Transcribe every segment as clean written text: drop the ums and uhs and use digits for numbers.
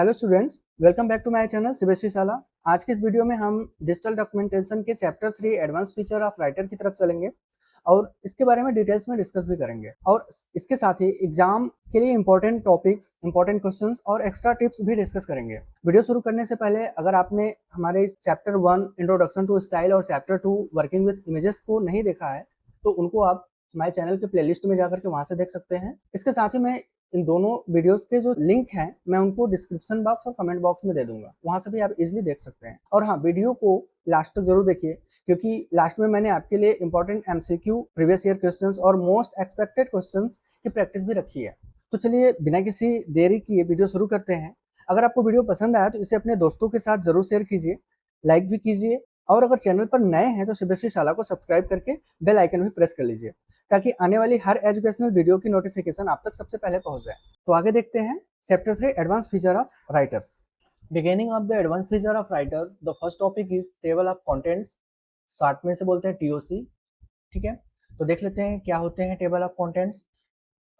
Hello students, welcome back to my channel Shivshri Shala. आज के इस वीडियो में हम डिजिटल डॉक्यूमेंटेशन के chapter 3 advance feature of writer की तरफ चलेंगे और इसके बारे में डिटेल्स में डिस्कस भी करेंगे और इसके साथ ही एग्जाम के लिए इंपॉर्टेंट टॉपिक्स, इंपॉर्टेंट क्वेश्चंस और एक्स्ट्रा टिप्स भी डिस्कस करेंगे। वीडियो शुरू करने से पहले अगर आपने हमारे इस चैप्टर 1 इंट्रोडक्शन टू स्टाइल और चैप्टर 2 वर्किंग विद इमेजेस को नहीं देखा है तो उनको आप हमारे चैनल के प्लेलिस्ट में जाकर के वहां से देख सकते हैं। इसके साथ ही मैं इन दोनों वीडियोस के जो लिंक हैं मैं उनको डिस्क्रिप्शन बॉक्स और कमेंट बॉक्स में दे दूंगा, वहां से भी आप इजीली देख सकते हैं। और हाँ, वीडियो को लास्ट तक जरूर देखिए क्योंकि लास्ट में मैंने आपके लिए important MCQ, previous year questions और मोस्ट एक्सपेक्टेड क्वेश्चंस की प्रैक्टिस भी रखी है। तो चलिए बिना किसी देरी किए वीडियो शुरू करते हैं। अगर आपको वीडियो पसंद आया तो इसे अपने दोस्तों के साथ जरूर शेयर कीजिए, लाइक भी कीजिए और अगर चैनल पर नए हैं तो शिवश्री शाला को सब्सक्राइब करके बेल आइकन भी प्रेस कर लीजिए ताकि आने वाली हर एजुकेशनल वीडियो की नोटिफिकेशन आप तक सबसे पहले पहुंच जाए। तो आगे देखते हैं chapter 3 advance feature of writers. Beginning of the advance feature of writer, the first topic is table of contents, short में से बोलते हैं टीओसी। ठीक है, तो देख लेते हैं क्या होते हैं table of contents.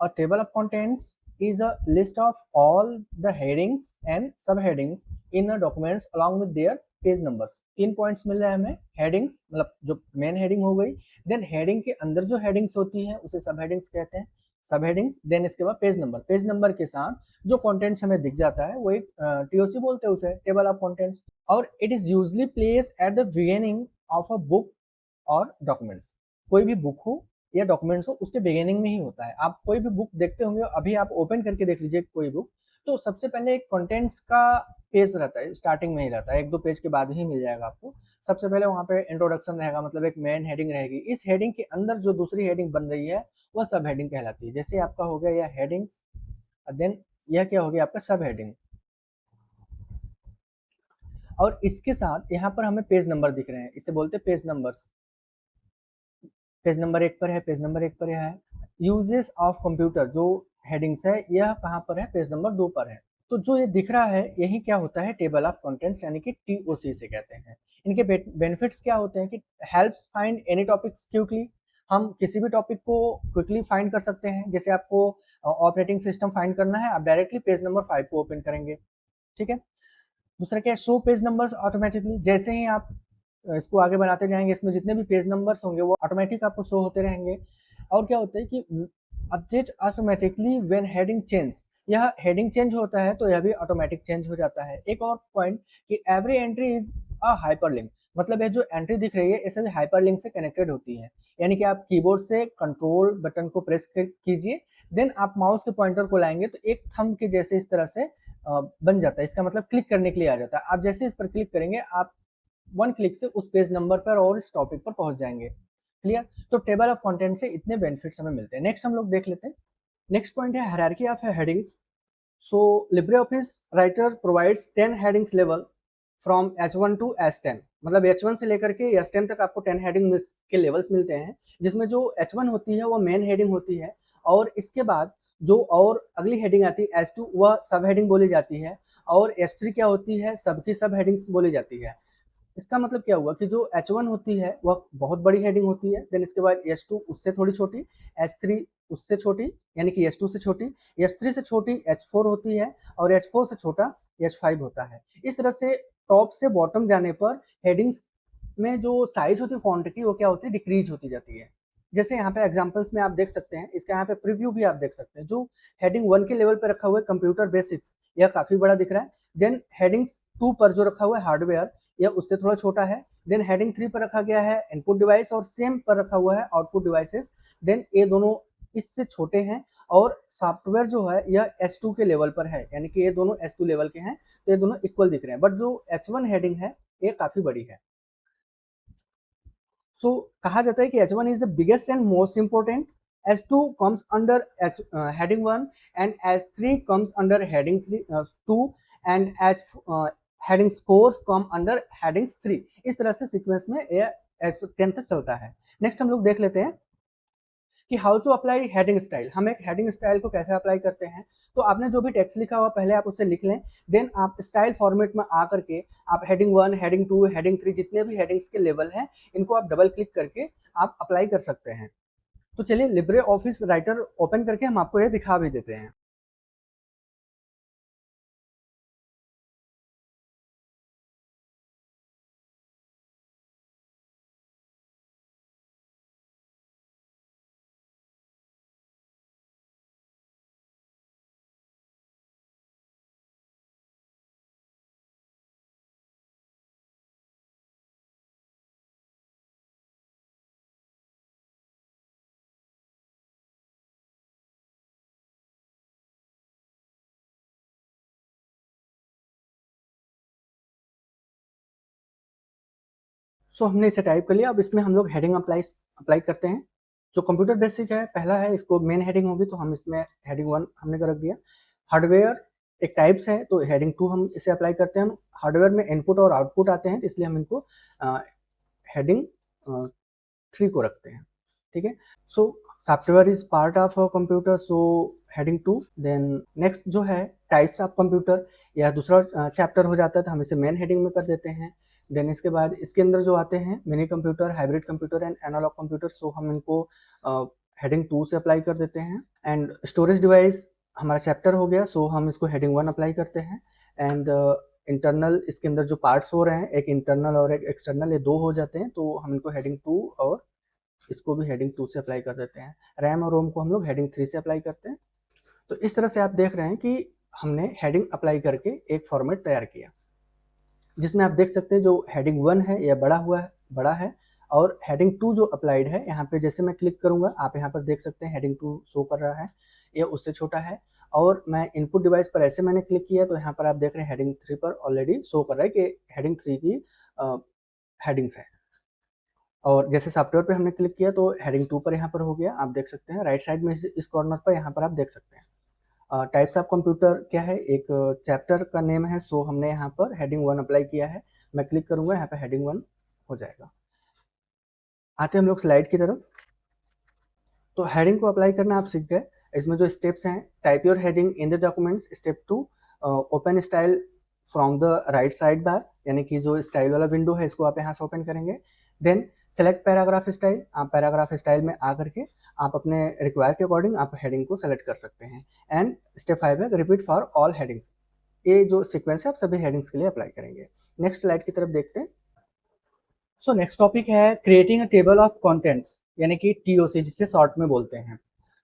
A table of contents is a list of all the headings and subheadings in a documents along with their page numbers. 3 points मिल रहे हैं हमें। हेडिंग्स मतलब जो मेन हेडिंग हो गई, देन हेडिंग के अंदर जो हेडिंग्स होती हैं उसे सब हेडिंग्स कहते हैं, सब हेडिंग्स। देन इसके बाद पेज नंबर, पेज नंबर के साथ जो कंटेंट्स हमें दिख जाता है वो एक टीओसी बोलते हैं उसे, टेबल ऑफ कंटेंट्स। और it is usually place at the beginning of a book और डॉक्यूमेंट्स। कोई भी बुक हो या डॉक्यूमेंट्स हो उसके बिगिनिंग में ही होता है। आप कोई भी बुक देखते होंगे, अभी आप ओपन करके देख लीजिए कोई बुक, तो सबसे पहले एक कंटेंट्स का पेज रहता है, स्टार्टिंग में ही रहता है, एक दो पेज के बाद ही मिल जाएगा आपको। सबसे पहले वहां पे इंट्रोडक्शन रहेगा, मतलब एक मेन हेडिंग रहेगी। इस हेडिंग के अंदर जो दूसरी हेडिंग बन रही है वह सब हेडिंग कहलाती है। जैसे आपका हो गया यह हेडिंग्स, देन यह क्या हो गया आपका सब हेडिंग। और इसके साथ यहाँ पर हमें पेज नंबर दिख रहे हैं, इसे बोलते हैं पेज नंबर्स। पेज नंबर 1 पर है, पेज नंबर 1 पर यह है। यूजेस ऑफ कंप्यूटर जो हेडिंग्स है यह कहाँ पर है, पेज नंबर 2 पर है। तो जो ये दिख रहा है यही क्या होता है, टेबल ऑफ कंटेंट्स यानी कि टीओसी से कहते हैं। इनके बेनिफिट्स क्या होते हैं कि helps find any topics quickly. हम किसी भी टॉपिक को क्विकली फाइंड कर सकते हैं। जैसे आपको ऑपरेटिंग सिस्टम फाइंड करना है, आप डायरेक्टली पेज नंबर 5 को ओपन करेंगे। ठीक है। दूसरा क्या है, शो पेज नंबर्स ऑटोमेटिकली। जैसे ही आप इसको आगे बढ़ाते जाएंगे इसमें जितने भी पेज नंबर्स होंगे वो ऑटोमेटिक आपको शो होते रहेंगे। और क्या होता है कि update automatically when heading change, यह हेडिंग चेंज होता है तो यह भी ऑटोमेटिक चेंज हो जाता है। एक और पॉइंट कि every entry is a hyperlink, मतलब ये जो एंट्री दिख रही है ये सभी हाइपरलिंक से कनेक्टेड होती है। यानी कि आप कीबोर्ड से कंट्रोल बटन को प्रेस कीजिए, देन आप माउस के पॉइंटर को लाएंगे तो एक थंब के जैसे इस तरह से बन जाता है। इसका मतलब क्लिक करने के लिए आ जाता है। आप जैसे इस पर क्लिक करेंगे आप वन क्लिक से उस पेज नंबर पर और इस टॉपिक पर पहुंच जाएंगे। क्लियर। तो टेबल ऑफ कंटेंट से इतने बेनिफिट्स हमें मिलते हैं। नेक्स्ट हम लोग देख लेते हैं। नेक्स्ट पॉइंट है hierarchy of headings. So LibreOffice writer provides 10 headings level from H1 to H10, मतलब H1 से लेकर के H10 तक आपको 10 हेडिंग के लेवल्स मिलते हैं, जिसमें जो H1 होती है वो मेन हेडिंग होती है और इसके बाद जो और अगली हेडिंग आती है H2 वह सब हेडिंग बोली जाती है और H3 क्या होती है, सबकी सब हेडिंग्स बोली जाती है। इसका मतलब क्या हुआ कि जो H1 होती है वह बहुत बड़ी हेडिंग होती है, देन इसके बाद H2 उससे थोड़ी छोटी, H3 उससे छोटी यानी कि H2 से छोटी, H3 से छोटी H4 होती है और H4 से छोटा H5 होता है। इस तरह से टॉप से बॉटम जाने पर हेडिंग्स में जो साइज होती है फॉन्ट की वो क्या होती है, डिक्रीज होती जाती है। जैसे यहाँ पे एग्जांपल्स में आप देख सकते हैं, इसका यहाँ पे प्रीव्यू भी आप देख सकते हैं। जो हेडिंग 1 के लेवल पे रखा हुआ है कंप्यूटर बेसिक्स, यह काफी बड़ा दिख रहा है। देन हेडिंग्स 2 पर जो रखा हुआ है हार्डवेयर, यह उससे थोड़ा छोटा है। देन हेडिंग 3 पर रखा गया है इनपुट डिवाइस और सेम पर रखा हुआ है आउटपुट डिवाइसेस। देन ये दोनों इससे छोटे हैं और सॉफ्टवेयर जो है यह S2 के लेवल पर है, यानी कि ये दोनों S2 लेवल के हैं, तो ये दोनों इक्वल दिख रहे हैं। बट जो H1 हेडिंग है ये काफी बड़ी है। सो कहा जाता है कि H1 is the biggest and most important, H2 comes under heading 1 and H3 comes under heading 2 and headings 4 come under headings 3। इस तरह से सीक्वेंस में ये H10 तक चलता है। नेक्स्ट हम लोग देख लेते हैं कि how to apply heading style. हम एक हेडिंग स्टाइल को कैसे अप्लाई करते हैं। तो आपने जो भी टेक्स्ट लिखा हुआ पहले आप उसे लिख लें, देन आप स्टाइल फॉर्मेट में आकर के आप हेडिंग 1, हेडिंग 2, हेडिंग 3 जितने भी हेडिंग्स के लेवल हैं इनको आप डबल क्लिक करके आप अप्लाई कर सकते हैं। तो चलिए लिब्रे ऑफिस राइटर ओपन करके हम आपको ये दिखा भी देते हैं। सो हमने इसे टाइप कर लिया। अब इसमें हम लोग हेडिंग अप्लाई करते हैं। जो कंप्यूटर बेसिक है पहला है, इसको मेन हेडिंग होगी तो हम इसमें हेडिंग 1 हमने रख दिया। हार्डवेयर एक टाइप्स है तो हेडिंग 2 हम इसे अप्लाई करते हैं। हार्डवेयर में इनपुट और आउटपुट आते हैं, इसलिए हम इनको हेडिंग 3 को रखते हैं। ठीक है, so software is part of a computer, so heading 2। Then next जो है टाइप्स ऑफ कंप्यूटर, या दूसरा चैप्टर हो जाता है तो हम इसे मेन हेडिंग में कर देते हैं। देन इसके बाद इसके अंदर जो आते हैं mini computer, hybrid computer and analog computer, so हम इनको हेडिंग 2 से अप्लाई कर देते हैं। एंड स्टोरेज डिवाइस हमारा चैप्टर हो गया, सो हम इसको हेडिंग 1 अप्लाई करते हैं। एंड इंटरनल इसके अंदर जो पार्ट्स हो रहे हैं, एक इंटरनल और एक एक्सटर्नल, ये 2 हो जाते हैं तो हम इनको हेडिंग 2 और इसको भी हेडिंग 2 से अप्लाई कर देते हैं। रैम और रोम को हम लोग हेडिंग 3 से अप्लाई करते हैं। तो इस तरह से आप देख रहे हैं कि हमने हेडिंग अप्लाई करके एक फॉर्मेट तैयार किया, जिसमें आप देख सकते हैं जो हेडिंग 1 है यह बड़ा है और हेडिंग 2 जो अप्लाइड है, यहाँ पे जैसे मैं क्लिक करूंगा आप यहाँ पर देख सकते हैं हेडिंग 2 शो कर रहा है, यह उससे छोटा है। और मैं इनपुट डिवाइस पर ऐसे मैंने क्लिक किया तो यहाँ पर आप देख रहे हैं हेडिंग 3 पर ऑलरेडी शो कर रहा है कि हेडिंग 3 की हेडिंग्स है। और जैसे सॉफ्टवेयर पे हमने क्लिक किया तो हेडिंग 2 पर यहाँ पर हो गया, आप देख सकते हैं राइट साइड में इस कॉर्नर पर यहाँ पर आप देख सकते हैं। टाइप्स ऑफ कंप्यूटर क्या है, एक चैप्टर का नेम है, सो हमने यहाँ पर हेडिंग 1 अप्लाई किया है। मैं क्लिक करूंगा यहाँ पर हेडिंग 1 हो जाएगा। आते हैं हम लोग स्लाइड की तरफ। तो हेडिंग को अप्लाई करना आप सीख गए। इसमें जो स्टेप्स हैं, type your heading in the documents, step 2 open style from the right side bar, यानी कि जो स्टाइल वाला विंडो है इसको आप यहाँ से ओपन करेंगे। देन सेलेक्ट पैराग्राफ स्टाइल, आप पैराग्राफ स्टाइल में आकर के आप अपने रिक्वायर के अकॉर्डिंग आप हेडिंग को सेलेक्ट कर सकते हैं। एंड स्टेप 5 है रिपीट फॉर ऑल हेडिंग्स, ये जो सीक्वेंस है आप सभी हेडिंग्स के लिए अप्लाई करेंगे। नेक्स्ट स्लाइड की तरफ देखते हैं। सो नेक्स्ट टॉपिक है creating a table of contents, यानी कि टीओसी जिसे शॉर्ट में बोलते हैं।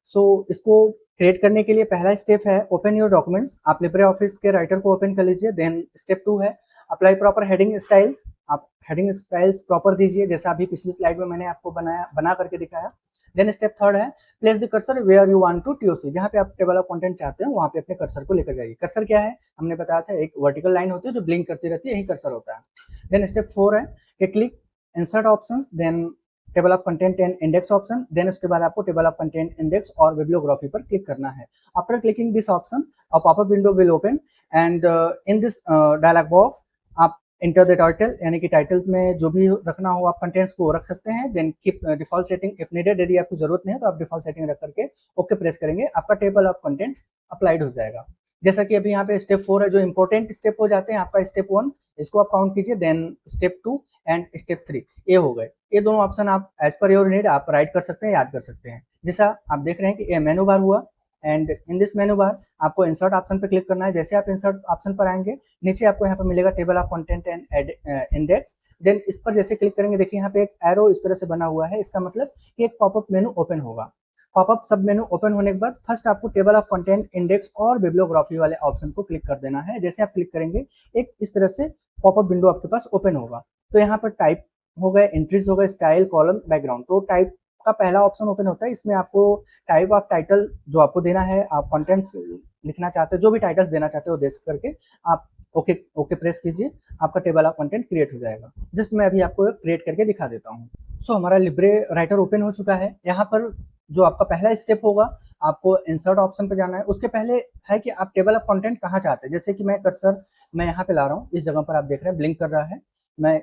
सो इसको क्रिएट करने के लिए पहला स्टेप है ओपन योर डॉक्यूमेंट्स, आप लिब्रे ऑफिस के राइटर को ओपन कर लीजिए। देन स्टेप 2 है अप्लाई प्रॉपर हेडिंग स्टाइल्स, आप हेडिंग स्टाइल्स प्रॉपर दीजिए जैसा अभी पिछली स्लाइड में मैंने आपको बना करके दिखाया। देन स्टेप 3 है place the cursor where you want to TOC, जहाँ पे आप टेबल ऑफ कंटेंट चाहते हैं वहाँ पे अपने कर्सर को लेकर जाइए। कर्सर क्या है हमने बताया था, एक वर्टिकल लाइन होती है जो ब्लिंक करती रहती है, यही कर्सर होता है। देन स्टेप 4 है कि click insert options, then table of content and index option, then उसके बाद आपको टेबल ऑफ कंटेंट इंडेक्स और बिब्लियोग्राफी पर क्लिक करना है। After clicking this option a popup window will open and in this dialog box आप enter the title, यानी कि टाइटल में जो भी रखना हो आप कंटेंट्स को रख सकते हैं। Then keep default setting if needed, यदि आपको जरूरत नहीं है तो आप डिफॉल्ट सेटिंग रख करके ओके प्रेस करेंगे, आपका टेबल ऑफ कंटेंट्स अप्लाइड हो जाएगा। जैसा कि अभी यहाँ पे स्टेप 4 है जो इंपॉर्टेंट स्टेप हो जाते हैं, आपका स्टेप 1 इसको आप काउंट कीजिए, देन स्टेप 2 एंड स्टेप 3 ये हो गए। ये दोनों ऑप्शन आप एज पर योर नीड आप राइट कर सकते हैं, याद कर सकते हैं। जैसा आप देख रहे हैं कि ये मेनू बार हुआ एंड इन दिस मेनू बार आपको इंसर्ट ऑप्शन पर क्लिक करना है। जैसे आप इंसर्ट ऑप्शन पर आएंगे नीचे आपको यहाँ पर मिलेगा table of content and index, then इस पर जैसे क्लिक करेंगे देखिए यहाँ पे एक एरो इस तरह से बना हुआ है, इसका मतलब कि एक पॉपअप मेनू ओपन होगा। पॉपअप सब मेनू ओपन होने के बाद फर्स्ट आपको टेबल ऑफ कंटेंट इंडेक्स और बिब्लियोग्राफी वाले ऑप्शन को क्लिक कर देना है। जैसे आप क्लिक करेंगे एक इस तरह से पॉपअप विंडो आपके पास ओपन होगा। तो यहाँ पर टाइप हो गए, एंट्रीज हो गए, स्टाइल, कॉलम, बैकग्राउंड। तो टाइप का पहला ऑप्शन ओपन होता है, इसमें आपको टाइप ऑफ टाइटल जो आपको देना है, आप कंटेंट्स लिखना चाहते हो, जो भी टाइटल्स देना चाहते हो दे करके आप ओके प्रेस कीजिए, आपका टेबल ऑफ कंटेंट क्रिएट हो जाएगा। जस्ट मैं अभी आपको क्रिएट करके दिखा देता हूँ। सो हमारा लिब्रे राइटर ओपन हो चुका है। यहाँ पर जो आपका पहला स्टेप होगा आपको इंसर्ट ऑप्शन पे जाना है। उसके पहले है कि आप टेबल ऑफ कंटेंट कहाँ चाहते हैं, जैसे कि मैं कर्सर मैं यहाँ पे ला रहा हूँ, इस जगह पर आप देख रहे हैं ब्लिंक कर रहा है, मैं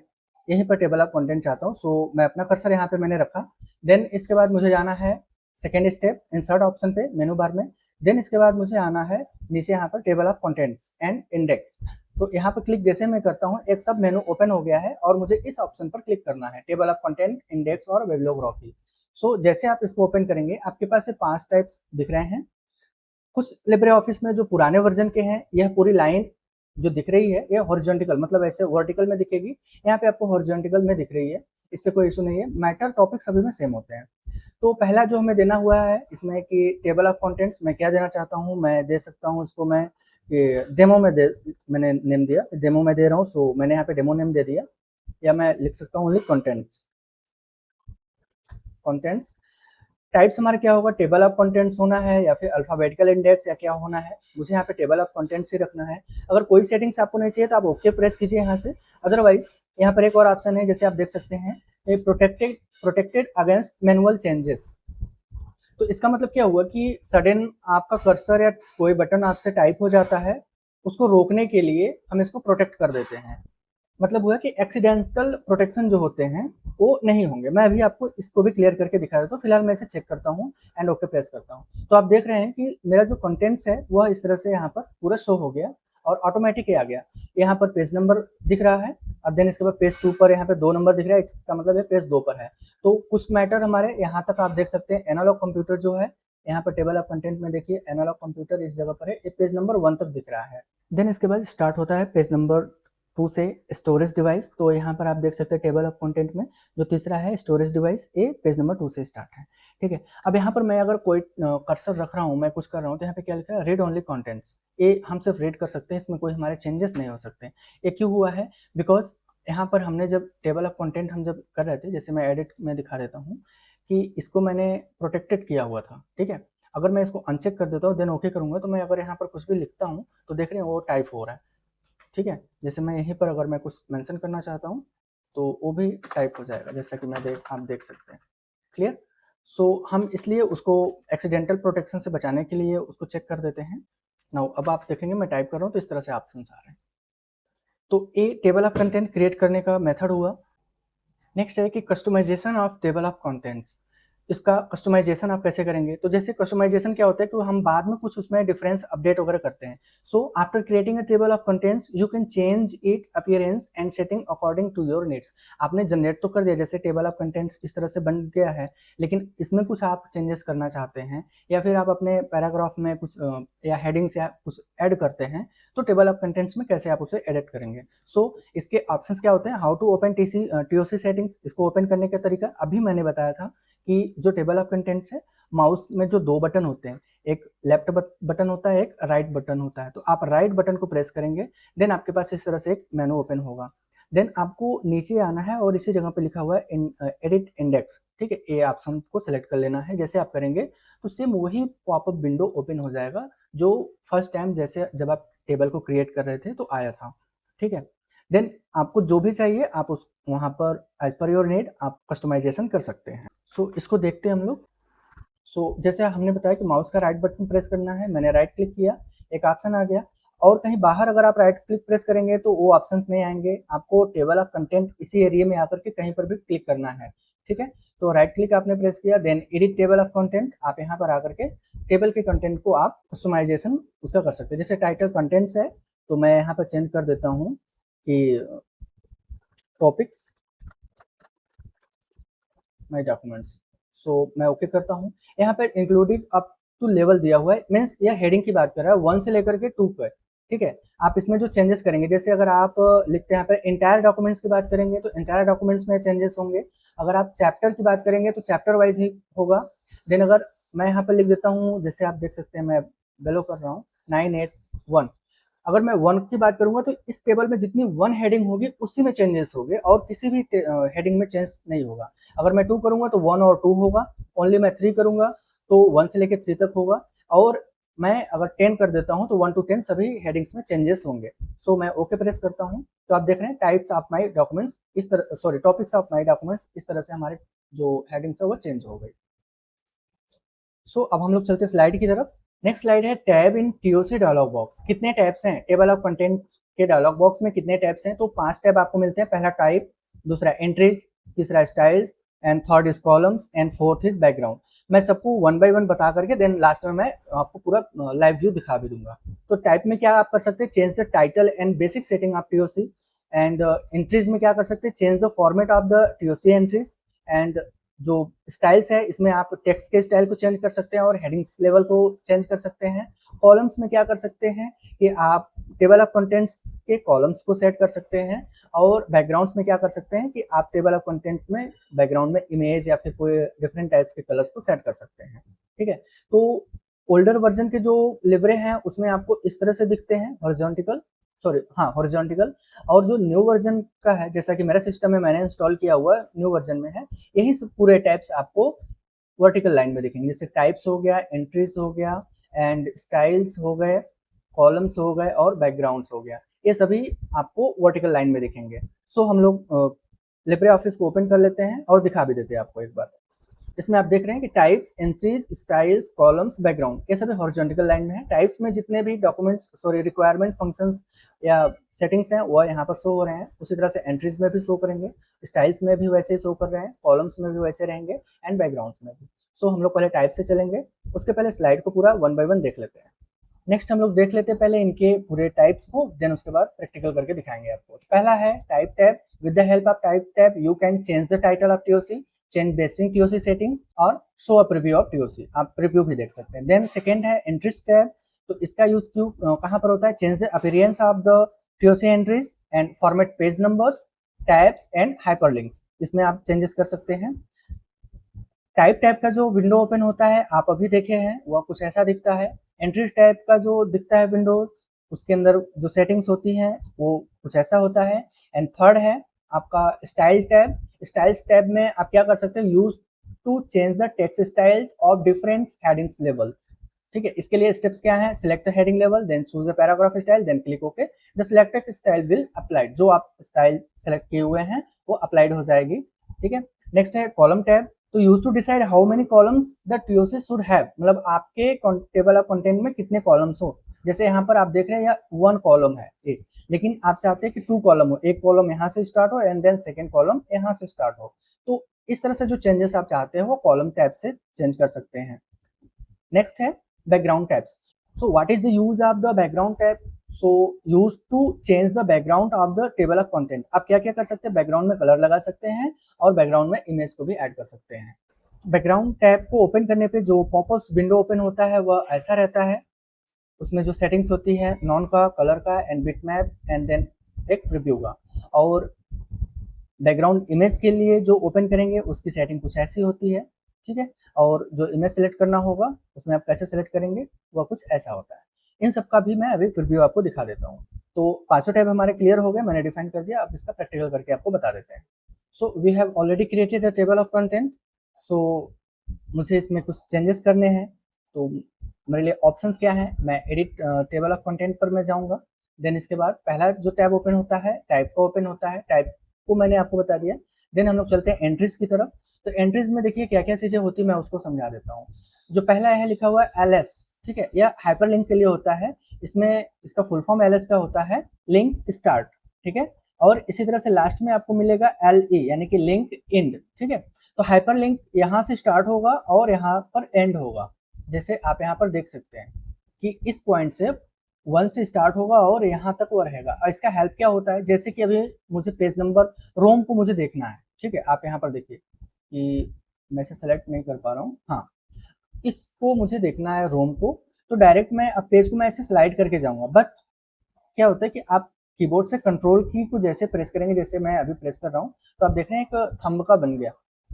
यहीं पर टेबल ऑफ कंटेंट चाहता हूँ। सो मैं अपना कर्सर यहाँ पे मैंने रखा। देन इसके बाद मुझे जाना है सेकेंड स्टेप इंसर्ट ऑप्शन पे मेनू बार में। देन इसके बाद मुझे आना है नीचे यहाँ पर table of contents and index. तो यहाँ पर क्लिक जैसे मैं करता हूँ एक सब मेनू ओपन हो गया है और मुझे इस ऑप्शन पर क्लिक करना है, टेबल ऑफ कंटेंट, इंडेक्स और बिब्लियोग्राफी। सो जैसे आप इसको ओपन करेंगे आपके पास ये 5 टाइप्स दिख रहे हैं। कुछ लिब्रे ऑफिस में जो पुराने वर्जन के हैं यह पूरी लाइन जो दिख रही है ये हॉरिजॉन्टल, मतलब ऐसे वर्टिकल में दिखेगी, यहाँ पे आपको हॉरिजॉन्टल में दिख रही है, इससे कोई इशू नहीं है। मैटर टॉपिक सभी में सेम होते हैं। तो पहला जो हमें देना हुआ है इसमें कि टेबल ऑफ कंटेंट्स मैं क्या देना चाहता हूँ, मैं दे सकता हूँ इसको मैं डेमो में मैंने नेम दिया, डेमो में दे रहा हूँ। सो मैंने यहाँ पे डेमो नेम दे दिया, या मैं लिख सकता हूँ ओनली कंटेंट्स। टाइप्स हमारा क्या होगा, टेबल ऑफ कंटेंट्स होना है या फिर अल्फाबेटिकल इंडेक्स या क्या होना है, मुझे यहाँ पे टेबल ऑफ कंटेंट्स ही रखना है। अगर कोई सेटिंग्स आपको नहीं चाहिए तो आप ओके प्रेस कीजिए यहाँ से, अदरवाइज यहाँ पर एक और ऑप्शन है, जैसे आप देख सकते हैं, protected protected against manual changes. तो इसका मतलब क्या हुआ कि सडन आपका कर्सर या कोई बटन आपसे टाइप हो जाता है, उसको रोकने के लिए हम इसको प्रोटेक्ट कर देते हैं। मतलब हुआ कि एक्सीडेंटल प्रोटेक्शन जो होते हैं वो नहीं होंगे। मैं अभी आपको इसको भी क्लियर करके दिखा देता हूँ। फिलहाल मैं इसे चेक करता हूँ एंड ओके प्रेस करता हूँ। तो आप देख रहे हैं कि मेरा जो कंटेंट्स है वह इस तरह से यहाँ पर पूरा शो हो गया और ऑटोमेटिक ही आ गया। यहाँ पर पेज नंबर दिख रहा है और देन इसके बाद पेज 2 पर यहाँ पे 2 नंबर दिख रहा है, इसका मतलब है पेज 2 पर है। तो कुछ मैटर हमारे यहाँ तक आप देख सकते हैं। एनालॉग कंप्यूटर जो है यहाँ पर टेबल ऑफ कंटेंट में देखिए, एनालॉग कंप्यूटर इस जगह पर है, ये पेज नंबर 1 तक दिख रहा है। देन इसके बाद स्टार्ट होता है पेज नंबर 2 से स्टोरेज डिवाइस। तो यहाँ पर आप देख सकते हैं टेबल ऑफ कंटेंट में जो तीसरा है स्टोरेज डिवाइस, ये पेज नंबर 2 से स्टार्ट है। ठीक है, अब यहाँ पर मैं अगर कोई कर्सर रख रहा हूँ, मैं कुछ कर रहा हूँ, तो यहाँ पे क्या लिखा है, रीड ओनली कंटेंट्स। ये हम सिर्फ रीड कर सकते हैं, इसमें कोई हमारे चेंजेस नहीं हो सकते। ये क्यों हुआ है? बिकॉज यहाँ पर हमने जब टेबल ऑफ कंटेंट हम जब कर रहे थे, जैसे मैं एडिट में दिखा देता हूँ कि इसको मैंने प्रोटेक्टेड किया हुआ था। ठीक है, अगर मैं इसको अनचेक कर देता हूँ देन ओके करूँगा, तो मैं अगर यहाँ पर कुछ भी लिखता हूँ तो देख रहे हैं वो टाइप हो रहा है। ठीक है, जैसे मैं यहीं पर अगर मैं कुछ मेंशन करना चाहता हूँ तो वो भी टाइप हो जाएगा, जैसा कि आप देख सकते हैं। क्लियर? सो हम इसलिए उसको एक्सीडेंटल प्रोटेक्शन से बचाने के लिए उसको चेक कर देते हैं। नाउ अब आप देखेंगे मैं टाइप कर रहा हूँ तो इस तरह से ऑप्शंस आ रहे हैं। तो ये टेबल ऑफ कंटेंट क्रिएट करने का मेथड हुआ। नेक्स्ट है कि customization of table of contents. इसका कस्टमाइजेशन आप कैसे करेंगे? तो जैसे कस्टमाइजेशन क्या होता है कि हम बाद में कुछ उसमें डिफरेंस अपडेट वगैरह करते हैं। So after creating a table of contents you can change it appearance and setting according to your needs. आपने जनरेट तो कर दिया, जैसे टेबल ऑफ कंटेंट्स इस तरह से बन गया है, लेकिन इसमें कुछ आप चेंजेस करना चाहते हैं या फिर आप अपने पैराग्राफ में कुछ या हेडिंग्स या कुछ ऐड करते हैं, तो टेबल ऑफ कंटेंट्स में कैसे आप उसे एडिट करेंगे? सो इसके ऑप्शंस क्या होते हैं? How to open TOC settings. इसको ओपन करने का तरीका अभी मैंने बताया था कि जो टेबल ऑफ कंटेंट्स है, माउस में जो 2 बटन होते हैं, एक लेफ्ट बटन होता है, एक राइट बटन होता है। तो आप राइट बटन को प्रेस करेंगे, देन आपके पास इस तरह से एक मेनू ओपन होगा। देन आपको नीचे आना है और इसी जगह पे लिखा हुआ है एडिट इंडेक्स। ठीक है, ये ऑप्शन को सिलेक्ट कर लेना है। जैसे आप करेंगे तो सेम वही पॉपअप विंडो ओपन हो जाएगा जो फर्स्ट टाइम जैसे जब आप टेबल को क्रिएट कर रहे थे तो आया था। ठीक है, देन आपको जो भी चाहिए आप उस वहाँ पर एज पर योर नीड आप कस्टमाइजेशन कर सकते हैं। सो इसको देखते हैं हम लोग। सो जैसे हमने बताया कि माउस का राइट बटन प्रेस करना है, मैंने राइट क्लिक किया, एक ऑप्शन आ गया। और कहीं बाहर अगर आप राइट क्लिक प्रेस करेंगे तो वो ऑप्शंस नहीं आएंगे, आपको टेबल ऑफ कंटेंट इसी एरिया में आकर के कहीं पर भी क्लिक करना है। ठीक है, तो राइट क्लिक आपने प्रेस किया, then edit table of content, आप यहाँ पर आकर के टेबल के कंटेंट को आप कस्टमाइजेशन उसका कर सकते हैं। जैसे टाइटल कंटेंट्स है तो मैं यहाँ पर चेंज कर देता हूँ कि टॉपिक्स माय डॉक्यूमेंट्स। सो मैं ओके करता हूँ। यहाँ पर इंक्लूडिंग अप टू लेवल दिया हुआ है, मीन्स यह हेडिंग की बात कर रहा है 1 से लेकर के 2 पर। ठीक है, आप इसमें जो चेंजेस करेंगे, जैसे अगर आप लिखते हैं यहाँ पर इंटायर डॉक्यूमेंट्स की बात करेंगे तो इंटायर डॉक्यूमेंट्स में चेंजेस होंगे। अगर आप चैप्टर की बात करेंगे तो चैप्टर वाइज ही होगा। देन अगर मैं यहाँ पर लिख देता हूँ, जैसे आप देख सकते हैं मैं बेलो कर रहा हूँ 981, अगर मैं 1 की बात करूंगा तो इस टेबल में जितनी 1 हेडिंग होगी उसी में चेंजेस होंगे और किसी भी हेडिंग में चेंज नहीं होगा। अगर मैं 2 करूंगा तो 1 और 2 होगा, ओनली मैं 3 करूंगा तो 1 से लेकर 3 तक होगा, और मैं अगर 10 कर देता हूं तो 1 to 10 सभी हेडिंग्स में चेंजेस होंगे। सो मैं ओके प्रेस करता हूं तो आप देख रहे हैं टाइप्स ऑफ माय डॉक्यूमेंट्स इस तरह, sorry topics of my documents, इस तरह से हमारे जो हेडिंग्स है वो चेंज हो गई। सो अब हम लोग चलते हैं स्लाइड की तरफ। नेक्स्ट स्लाइड है tab in TOC dialog box. कितने टैब्स हैं टेबल ऑफ कंटेंट के डायलॉग बॉक्स में? कितने टैब्स हैं? तो 5 टैब आपको मिलते हैं। पहला टाइप, दूसरा एंट्रीज, तीसरा styles and third is columns and fourth is background. मैं सबको 1 बाय 1 बता करके देन लास्ट में मैं आपको पूरा लाइव व्यू दिखा भी दूंगा। तो टाइप में क्या आप कर सकते हैं? Change the title and basic setting of TOC. And entries में क्या कर सकते हैं? Change the format of the TOC entries. And जो स्टाइल्स है इसमें आप टेक्स्ट के स्टाइल को चेंज कर सकते हैं और हेडिंग्स लेवल को चेंज कर सकते हैं। कॉलम्स में क्या कर सकते हैं कि आप टेबल ऑफ कंटेंट्स के कॉलम्स को सेट कर सकते हैं, और बैकग्राउंड्स में क्या कर सकते हैं कि आप टेबल ऑफ कंटेंट्स में बैकग्राउंड में इमेज या फिर कोई डिफरेंट टाइप्स के कलर्स को सेट कर सकते हैं। ठीक है, तो ओल्डर वर्जन के जो लिब्रे हैं उसमें आपको इस तरह से दिखते हैं, हॉरिजॉन्टल, सॉरी हाँ हॉरिजॉन्टल। और जो न्यू वर्जन का है, जैसा कि मेरा सिस्टम में मैंने इंस्टॉल किया हुआ है, न्यू वर्जन में है, यही सब पूरे टैब्स आपको वर्टिकल लाइन में दिखेंगे। जैसे टाइप्स हो गया, एंट्रीज हो गया, एंड स्टाइल्स हो गए, कॉलम्स हो गए और बैकग्राउंड्स हो गया। ये सभी आपको वर्टिकल लाइन में दिखेंगे। सो हम लोग लिब्रे ऑफिस को ओपन कर लेते हैं और दिखा भी देते हैं आपको एक बार। इसमें आप देख रहे हैं कि types, entries, styles, columns, background, ये सभी हॉरिजॉन्टल लाइन में है। टाइप्स में जितने भी डॉक्यूमेंट्स रिक्वायरमेंट फंक्शंस या सेटिंग्स हैं वो यहाँ पर शो हो रहे हैं। उसी तरह से एंट्रीज में भी शो करेंगे, स्टाइल्स में भी वैसे ही शो कर रहे हैं, कॉलम्स में भी वैसे रहेंगे एंड बैकग्राउंड्स में भी। सो हम लोग पहले टाइप से चलेंगे, उसके पहले स्लाइड को पूरा 1 बाय 1 देख लेते हैं। नेक्स्ट हम लोग देख लेते हैं पहले इनके पूरे टाइप्स को, देन उसके बाद प्रैक्टिकल करके दिखाएंगे आपको। पहला है type tab. With the help of type tab you can change the title of TOC, change basic TOC settings और show a preview of TOC, आप प्रीव्यू भी देख सकते हैं। देन सेकंड है एंट्रीज टैब। तो इसका यूज क्यों कहाँ पर होता है? Change the appearance of the TOC entries and format page numbers, tabs and hyperlinks, इसमें आप चेंजेस कर सकते हैं। टाइप टैब का जो विंडो ओपन होता है आप अभी देखे हैं वह कुछ ऐसा दिखता है। एंट्री टैब का जो दिखता है विंडो, उसके अंदर जो सेटिंग्स होती हैं वो कुछ ऐसा होता है। एंड थर्ड है आपका स्टाइल टैब। स्टाइल्स टैब में आप क्या कर सकते हैं? Use to change the text styles of different headings level. ठीक है, इसके लिए स्टेप्स क्या है? Select the heading level, then choose the paragraph style, then click okay. The selected style will applied, जो आप स्टाइल सेलेक्ट किए हुए हैं वो अप्लाइड हो जाएगी। ठीक है, नेक्स्ट है कॉलम टैब। तो use to decide how many columns the TOC should have, मतलब आपके टेबल ऑफ कंटेंट में कितने कॉलम्स हो। जैसे यहाँ पर आप देख रहे हैं या 1 कॉलम है एक, लेकिन आप चाहते हैं कि 2 कॉलम हो, एक कॉलम यहाँ से स्टार्ट हो एंड देन सेकेंड कॉलम यहाँ से स्टार्ट हो। तो इस तरह से जो चेंजेस आप चाहते हैं वो कॉलम टैब से चेंज कर सकते हैं। नेक्स्ट है background tabs. So what is the use of the background tab? So used to change the background of the table of content. आप क्या क्या कर सकते हैं? बैकग्राउंड में कलर लगा सकते हैं और बैकग्राउंड में इमेज को भी ऐड कर सकते हैं। बैकग्राउंड टैब को ओपन करने पे जो पॉपअप विंडो ओपन होता है वह ऐसा रहता है। उसमें जो सेटिंग्स होती है नॉन का, कलर का एंड बिटमैप एंड देन एक प्रीव्यू का। और बैकग्राउंड इमेज के लिए जो ओपन करेंगे उसकी सेटिंग कुछ ऐसी होती है। ठीक है, और जो इमेज सेलेक्ट करना होगा उसमें आप कैसे सेलेक्ट करेंगे वह कुछ ऐसा होता है। इन सब का भी मैं अभी प्रीव्यू आपको दिखा देता हूँ। तो पांचों टैब हमारे क्लियर हो गए, मैंने डिफाइन कर दिया। अब इसका प्रैक्टिकल करके आपको बता देते हैं। So we have already created a table of content. So मुझे इसमें कुछ चेंजेस करने हैं, तो मेरे लिए ऑप्शंस क्या है? मैं एडिट टेबल ऑफ कंटेंट पर मैं जाऊँगा। देन इसके बाद पहला जो टैब ओपन होता है टाइप का ओपन होता है, टाइप को मैंने आपको बता दिया। देन हम लोग चलते हैं एंट्रीज की तरफ। तो एंट्रीज में देखिए क्या क्या चीजें होती है, मैं उसको समझा देता हूँ। जो पहला है लिखा हुआ है एल एस, ठीक है, यह हाइपरलिंक के लिए होता है। इसमें इसका फुल फॉर्म एल एस का होता है लिंक स्टार्ट। ठीक है, और इसी तरह से लास्ट में आपको मिलेगा एल ई यानी कि लिंक एंड। ठीक है, तो हाइपरलिंक यहाँ से स्टार्ट होगा और यहाँ पर एंड होगा। जैसे आप यहाँ पर देख सकते हैं कि इस पॉइंट से 1 से स्टार्ट होगा और यहाँ तक वो रहेगा। और इसका हेल्प क्या होता है? जैसे कि अभी मुझे पेज नंबर रोम को मुझे देखना है। ठीक है, आप यहाँ पर देखिए कि मैं इसे सेलेक्ट नहीं कर पा रहा हूँ। हाँ, इसको मुझे देखना है रोम को, तो डायरेक्ट मैं अब पेज को मैं ऐसे स्लाइड करके जाऊंगा। बट क्या होता है कि आप कीबोर्ड से कंट्रोल की को जैसे प्रेस करेंगे, जैसे मैं अभी प्रेस कर रहा हूँ, तो आप देख रहे हैं एक थंब का बन गया।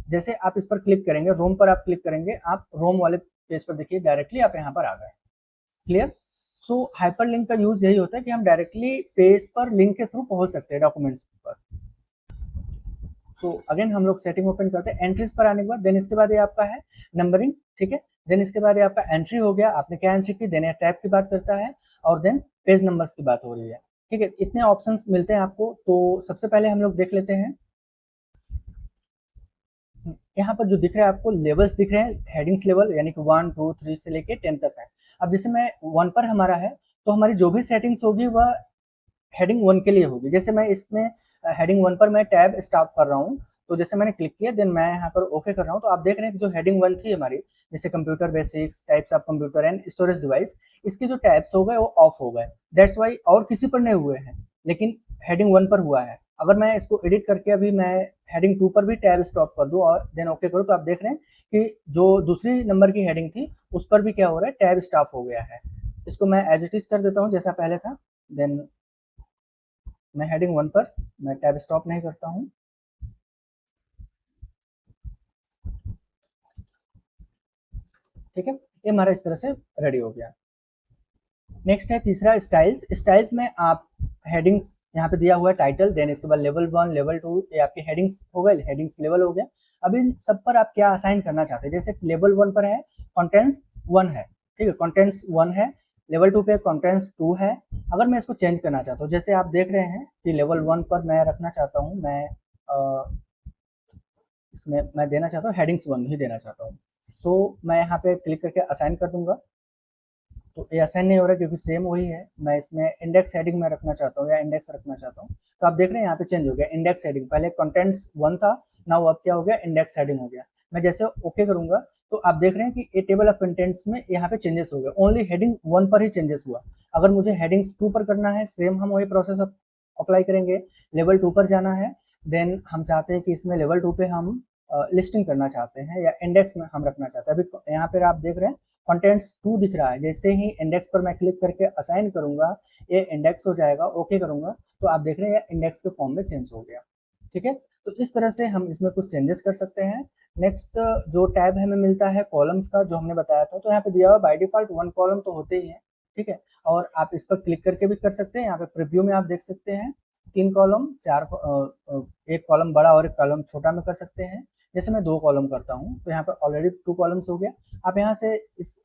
जैसे आप इस पर क्लिक करेंगे, रोम पर आप क्लिक करेंगे, आप रोम वाले पेज पर देखिए डायरेक्टली आप यहाँ पर आ गए। क्लियर? सो हाइपरलिंक का यूज यही होता है कि हम डायरेक्टली पेज पर लिंक के थ्रू पहुंच सकते हैं डॉक्यूमेंट्स पर। सो अगेन हम लोग सेटिंग ओपन करते हैं एंट्रीज पर आने के बाद। देन इसके बाद ये आपका है नंबरिंग। ठीक है, देन इसके बाद ये आपका एंट्री हो गया, आपने क्या एंट्री की। देन टैब की बात करता है और देन पेज नंबर्स की बात हो रही है। ठीक है, इतने ऑप्शंस मिलते हैं आपको। तो सबसे पहले हम लोग देख लेते हैं, यहाँ पर जो दिख रहा है आपको लेवल्स दिख रहे हैं, हेडिंग्स लेवल यानी कि 1 2 3 से लेके 10 तक है। अब जैसे मैं 1 पर हमारा है, तो हमारी जो भी सेटिंग्स होगी वह हेडिंग 1 के लिए होगी। जैसे मैं इसमें हेडिंग 1 पर मैं टैब स्टॉप कर रहा हूँ, तो जैसे मैंने क्लिक किया, देन मैं यहाँ पर ओके कर रहा हूँ, तो आप देख रहे हैं कि जो हेडिंग 1 थी हमारी, जैसे computer basics, types of computer and storage device, इसके जो टैब्स हो गए वो ऑफ हो गए। दैट्स वाई और किसी पर नहीं हुए हैं, लेकिन हेडिंग 1 पर हुआ है। अगर मैं इसको एडिट करके अभी मैं हेडिंग 2 पर भी टैब स्टॉप कर दूं और देन ओके करूं, तो आप देख रहे हैं कि जो दूसरी नंबर की हेडिंग थी उस पर भी क्या हो रहा है? टैब स्टॉप हो गया है। इसको मैं एज इट इज कर देता हूं जैसा पहले था। देन मैं हेडिंग 1 पर मैं टैब स्टॉप नहीं करता हूं। ठीक है, ये हमारा इस तरह से रेडी हो गया। नेक्स्ट है तीसरा स्टाइल्स। स्टाइल्स में आप हेडिंग्स यहाँ पे दिया हुआ है टाइटल, देन इसके बाद लेवल 1 लेवल 2 ये आपके हेडिंग्स हो गए, हेडिंग्स लेवल हो गया। अब इन सब पर आप क्या असाइन करना चाहते हैं? जैसे लेवल 1 पर है कंटेंट्स 1 है। ठीक है, कंटेंट्स 1 है, लेवल 2 पे कंटेंट्स 2 है। अगर मैं इसको चेंज करना चाहता हूँ, जैसे आप देख रहे हैं कि लेवल 1 पर मैं रखना चाहता हूँ, मैं इसमें मैं देना चाहता हूँ हेडिंग्स 1 ही देना चाहता हूँ। सो मैं यहाँ पे क्लिक करके असाइन कर दूंगा, तो ये असाइन नहीं हो रहा क्योंकि सेम वही है। मैं इसमें इंडेक्स हेडिंग में रखना चाहता हूँ या इंडेक्स रखना चाहता हूँ, तो आप देख रहे हैं यहाँ पे चेंज हो गया इंडेक्स हेडिंग। पहले कंटेंट्स 1 था, नाउ अब क्या हो गया, इंडेक्स हेडिंग हो गया। मैं जैसे ओके करूंगा तो आप देख रहे हैं कि ये टेबल ऑफ कंटेंट्स में यहाँ पे चेंजेस हो गए, ओनली हेडिंग 1 पर ही चेंजेस हुआ। अगर मुझे हेडिंग्स 2 पर करना है, सेम हम वही प्रोसेस अप्लाई करेंगे। लेवल 2 पर जाना है, देन हम चाहते हैं कि इसमें लेवल 2 पे हम लिस्टिंग करना चाहते हैं या इंडेक्स में हम रखना चाहते हैं। अभी यहाँ पर आप देख रहे हैं कंटेंट्स 2 दिख रहा है, जैसे ही इंडेक्स पर मैं क्लिक करके असाइन करूंगा ये इंडेक्स हो जाएगा, ओके करूंगा तो आप देख रहे हैं ये इंडेक्स के फॉर्म में चेंज हो गया। ठीक है, तो इस तरह से हम इसमें कुछ चेंजेस कर सकते हैं। नेक्स्ट जो टैब हमें मिलता है कॉलम्स का, जो हमने बताया था, तो यहाँ पे दिया हुआ बाय डिफॉल्ट 1 कॉलम तो होते ही है। ठीक है, और आप इस पर क्लिक करके भी कर सकते हैं। यहाँ पे प्रीव्यू में आप देख सकते हैं 3 कॉलम, 1 कॉलम बड़ा और 1 कॉलम छोटा में कर सकते हैं। जैसे मैं 2 कॉलम करता हूँ तो यहाँ पे ऑलरेडी 2 कॉलम्स हो गया। आप यहाँ से इस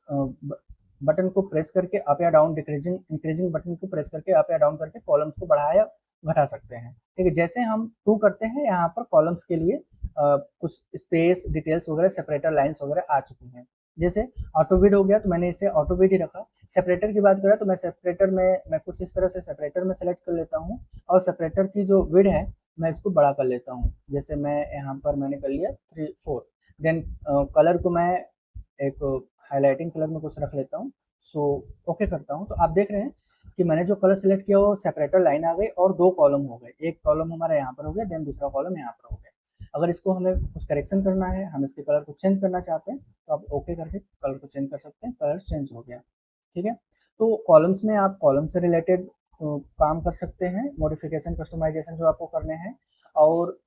बटन को प्रेस करके अप या डाउन, डिक्रीजिंग इंक्रीजिंग बटन को प्रेस करके अप या डाउन करके कॉलम्स को बढ़ा या घटा सकते हैं। ठीक है, जैसे हम 2 करते हैं यहाँ पर कॉलम्स के लिए कुछ स्पेस डिटेल्स वगैरह सेपरेटर लाइन्स वगैरह आ चुकी हैं। जैसे ऑटो विड हो गया तो मैंने इसे ऑटो विड ही रखा। सेपरेटर की बात करें तो मैं सेपरेटर में मैं कुछ इस तरह से सेपरेटर में सेलेक्ट कर लेता हूँ और सेपरेटर की जो विड है मैं इसको बड़ा कर लेता हूँ। जैसे मैं यहाँ पर मैंने कर लिया 3 4। देन कलर को मैं एक हाईलाइटिंग कलर में कुछ रख लेता हूँ। सो ओके करता हूँ तो आप देख रहे हैं कि मैंने जो कलर सेलेक्ट किया वो सेपरेटर लाइन आ गई और 2 कॉलम हो गए। एक कॉलम हमारा यहाँ पर हो गया, देन दूसरा कॉलम यहाँ पर हो गया। अगर इसको हमें कुछ करेक्शन करना है, हम इसके कलर को चेंज करना चाहते हैं तो आप ओके करके कलर को चेंज कर सकते हैं, कलर चेंज हो गया। ठीक है, तो कॉलम्स में आप कॉलम से रिलेटेड काम कर सकते हैं, मॉडिफिकेशन कस्टमाइजेशन जो आपको करने हैं। और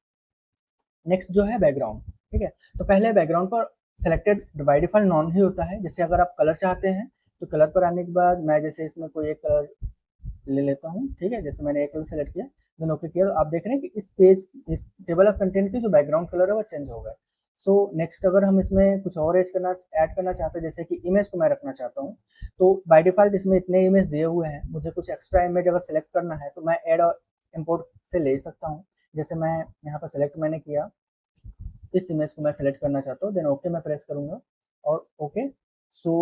नेक्स्ट जो है बैकग्राउंड। ठीक है, तो पहले बैकग्राउंड पर सेलेक्टेड बाय डिफॉल्ट नॉन ही होता है। जैसे अगर आप कलर चाहते हैं तो कलर पर आने के बाद मैं जैसे इसमें कोई एक कलर ले लेता हूँ। ठीक है, जैसे मैंने एक कलर सेलेक्ट किया, देन ओके किया, तो आप देख रहे हैं कि इस पेज, इस टेबल ऑफ कंटेंट की जो बैकग्राउंड कलर है वो चेंज हो गया। सो नेक्स्ट अगर हम इसमें कुछ और ऐड करना चाहते हैं, जैसे कि इमेज को मैं रखना चाहता हूँ, तो बाय डिफॉल्ट इसमें इतने इमेज दिए हुए हैं। मुझे कुछ एक्स्ट्रा इमेज अगर सेलेक्ट करना है तो मैं ऐड और इम्पोर्ट से ले सकता हूँ। जैसे मैं यहाँ पर सेलेक्ट मैंने किया, इस इमेज को मैं सेलेक्ट करना चाहता हूँ, देन ओके मैं प्रेस करूंगा और ओके। सो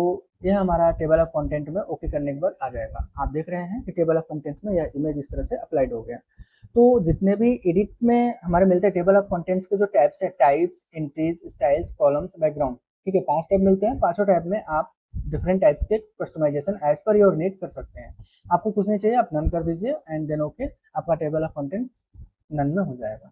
यह हमारा टेबल ऑफ कंटेंट में ओके करने के बाद आ जाएगा। आप देख रहे हैं कि टेबल ऑफ कंटेंट में यह इमेज इस तरह से अप्लाइड हो गया। तो जितने भी एडिट में हमारे मिलते हैं टेबल ऑफ कंटेंट्स के जो टैब्स है, types, entries, styles, columns, background, ठीक है, 5 टैब मिलते हैं। 5 टैब में आप डिफरेंट टाइप्स के customization as per your need कर सकते हैं। आपको कुछ नहीं चाहिए, आप नन कर दीजिए एंड देन ओके, आपका टेबल ऑफ कंटेंट नन में हो जाएगा।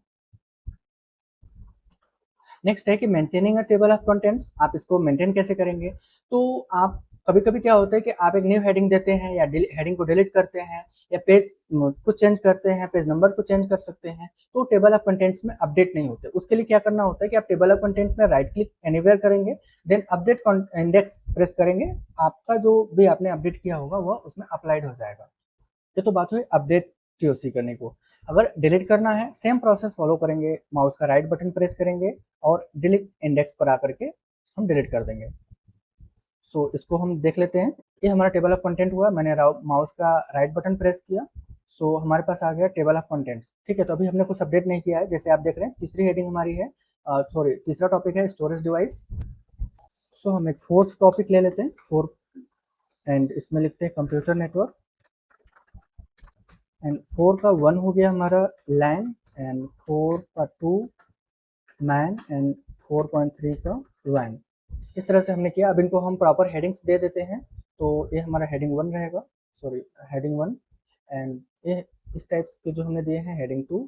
नेक्स्ट है कि maintaining a table of contents. आप इसको मेंटेन कैसे करेंगे? तो आप कभी कभी क्या होता है कि आप एक न्यू हेडिंग देते हैं या हेडिंग को डिलीट करते हैं या पेज को चेंज करते हैं, पेज नंबर को चेंज कर सकते हैं, तो टेबल ऑफ कंटेंट्स में अपडेट नहीं होते। उसके लिए क्या करना होता है कि आप टेबल ऑफ कंटेंट में राइट क्लिक एनीवेयर करेंगे, देन अपडेट इंडेक्स प्रेस करेंगे, आपका जो भी आपने अपडेट किया होगा वह उसमें अप्लाइड हो जाएगा। ये तो बात हुई अपडेट टीओसी करने को। अगर डिलीट करना है, सेम प्रोसेस फॉलो करेंगे, माउस का राइट बटन प्रेस करेंगे और डिलीट इंडेक्स पर आकर के हम डिलीट कर देंगे। सो इसको हम देख लेते हैं। ये हमारा टेबल ऑफ कंटेंट हुआ, मैंने माउस का राइट बटन प्रेस किया, सो हमारे पास आ गया टेबल ऑफ कंटेंट्स। ठीक है, तो अभी हमने कुछ अपडेट नहीं किया है। जैसे आप देख रहे हैं तीसरी हेडिंग हमारी है, सॉरी तीसरा टॉपिक है स्टोरेज डिवाइस। सो हम एक फोर्थ टॉपिक ले लेते हैं, फोर्थ, एंड इसमें लिखते हैं कंप्यूटर नेटवर्क। एंड 4 का 1 हो गया हमारा लैन, एंड 4 का 2 मैन, एंड 4.3 का वैन। इस तरह से हमने किया। अब इनको हम प्रॉपर हेडिंग्स दे देते हैं। तो ये हमारा हेडिंग 1 रहेगा, सॉरी हेडिंग 1, एंड ये इस टाइप्स के जो हमने दिए हैं हेडिंग 2,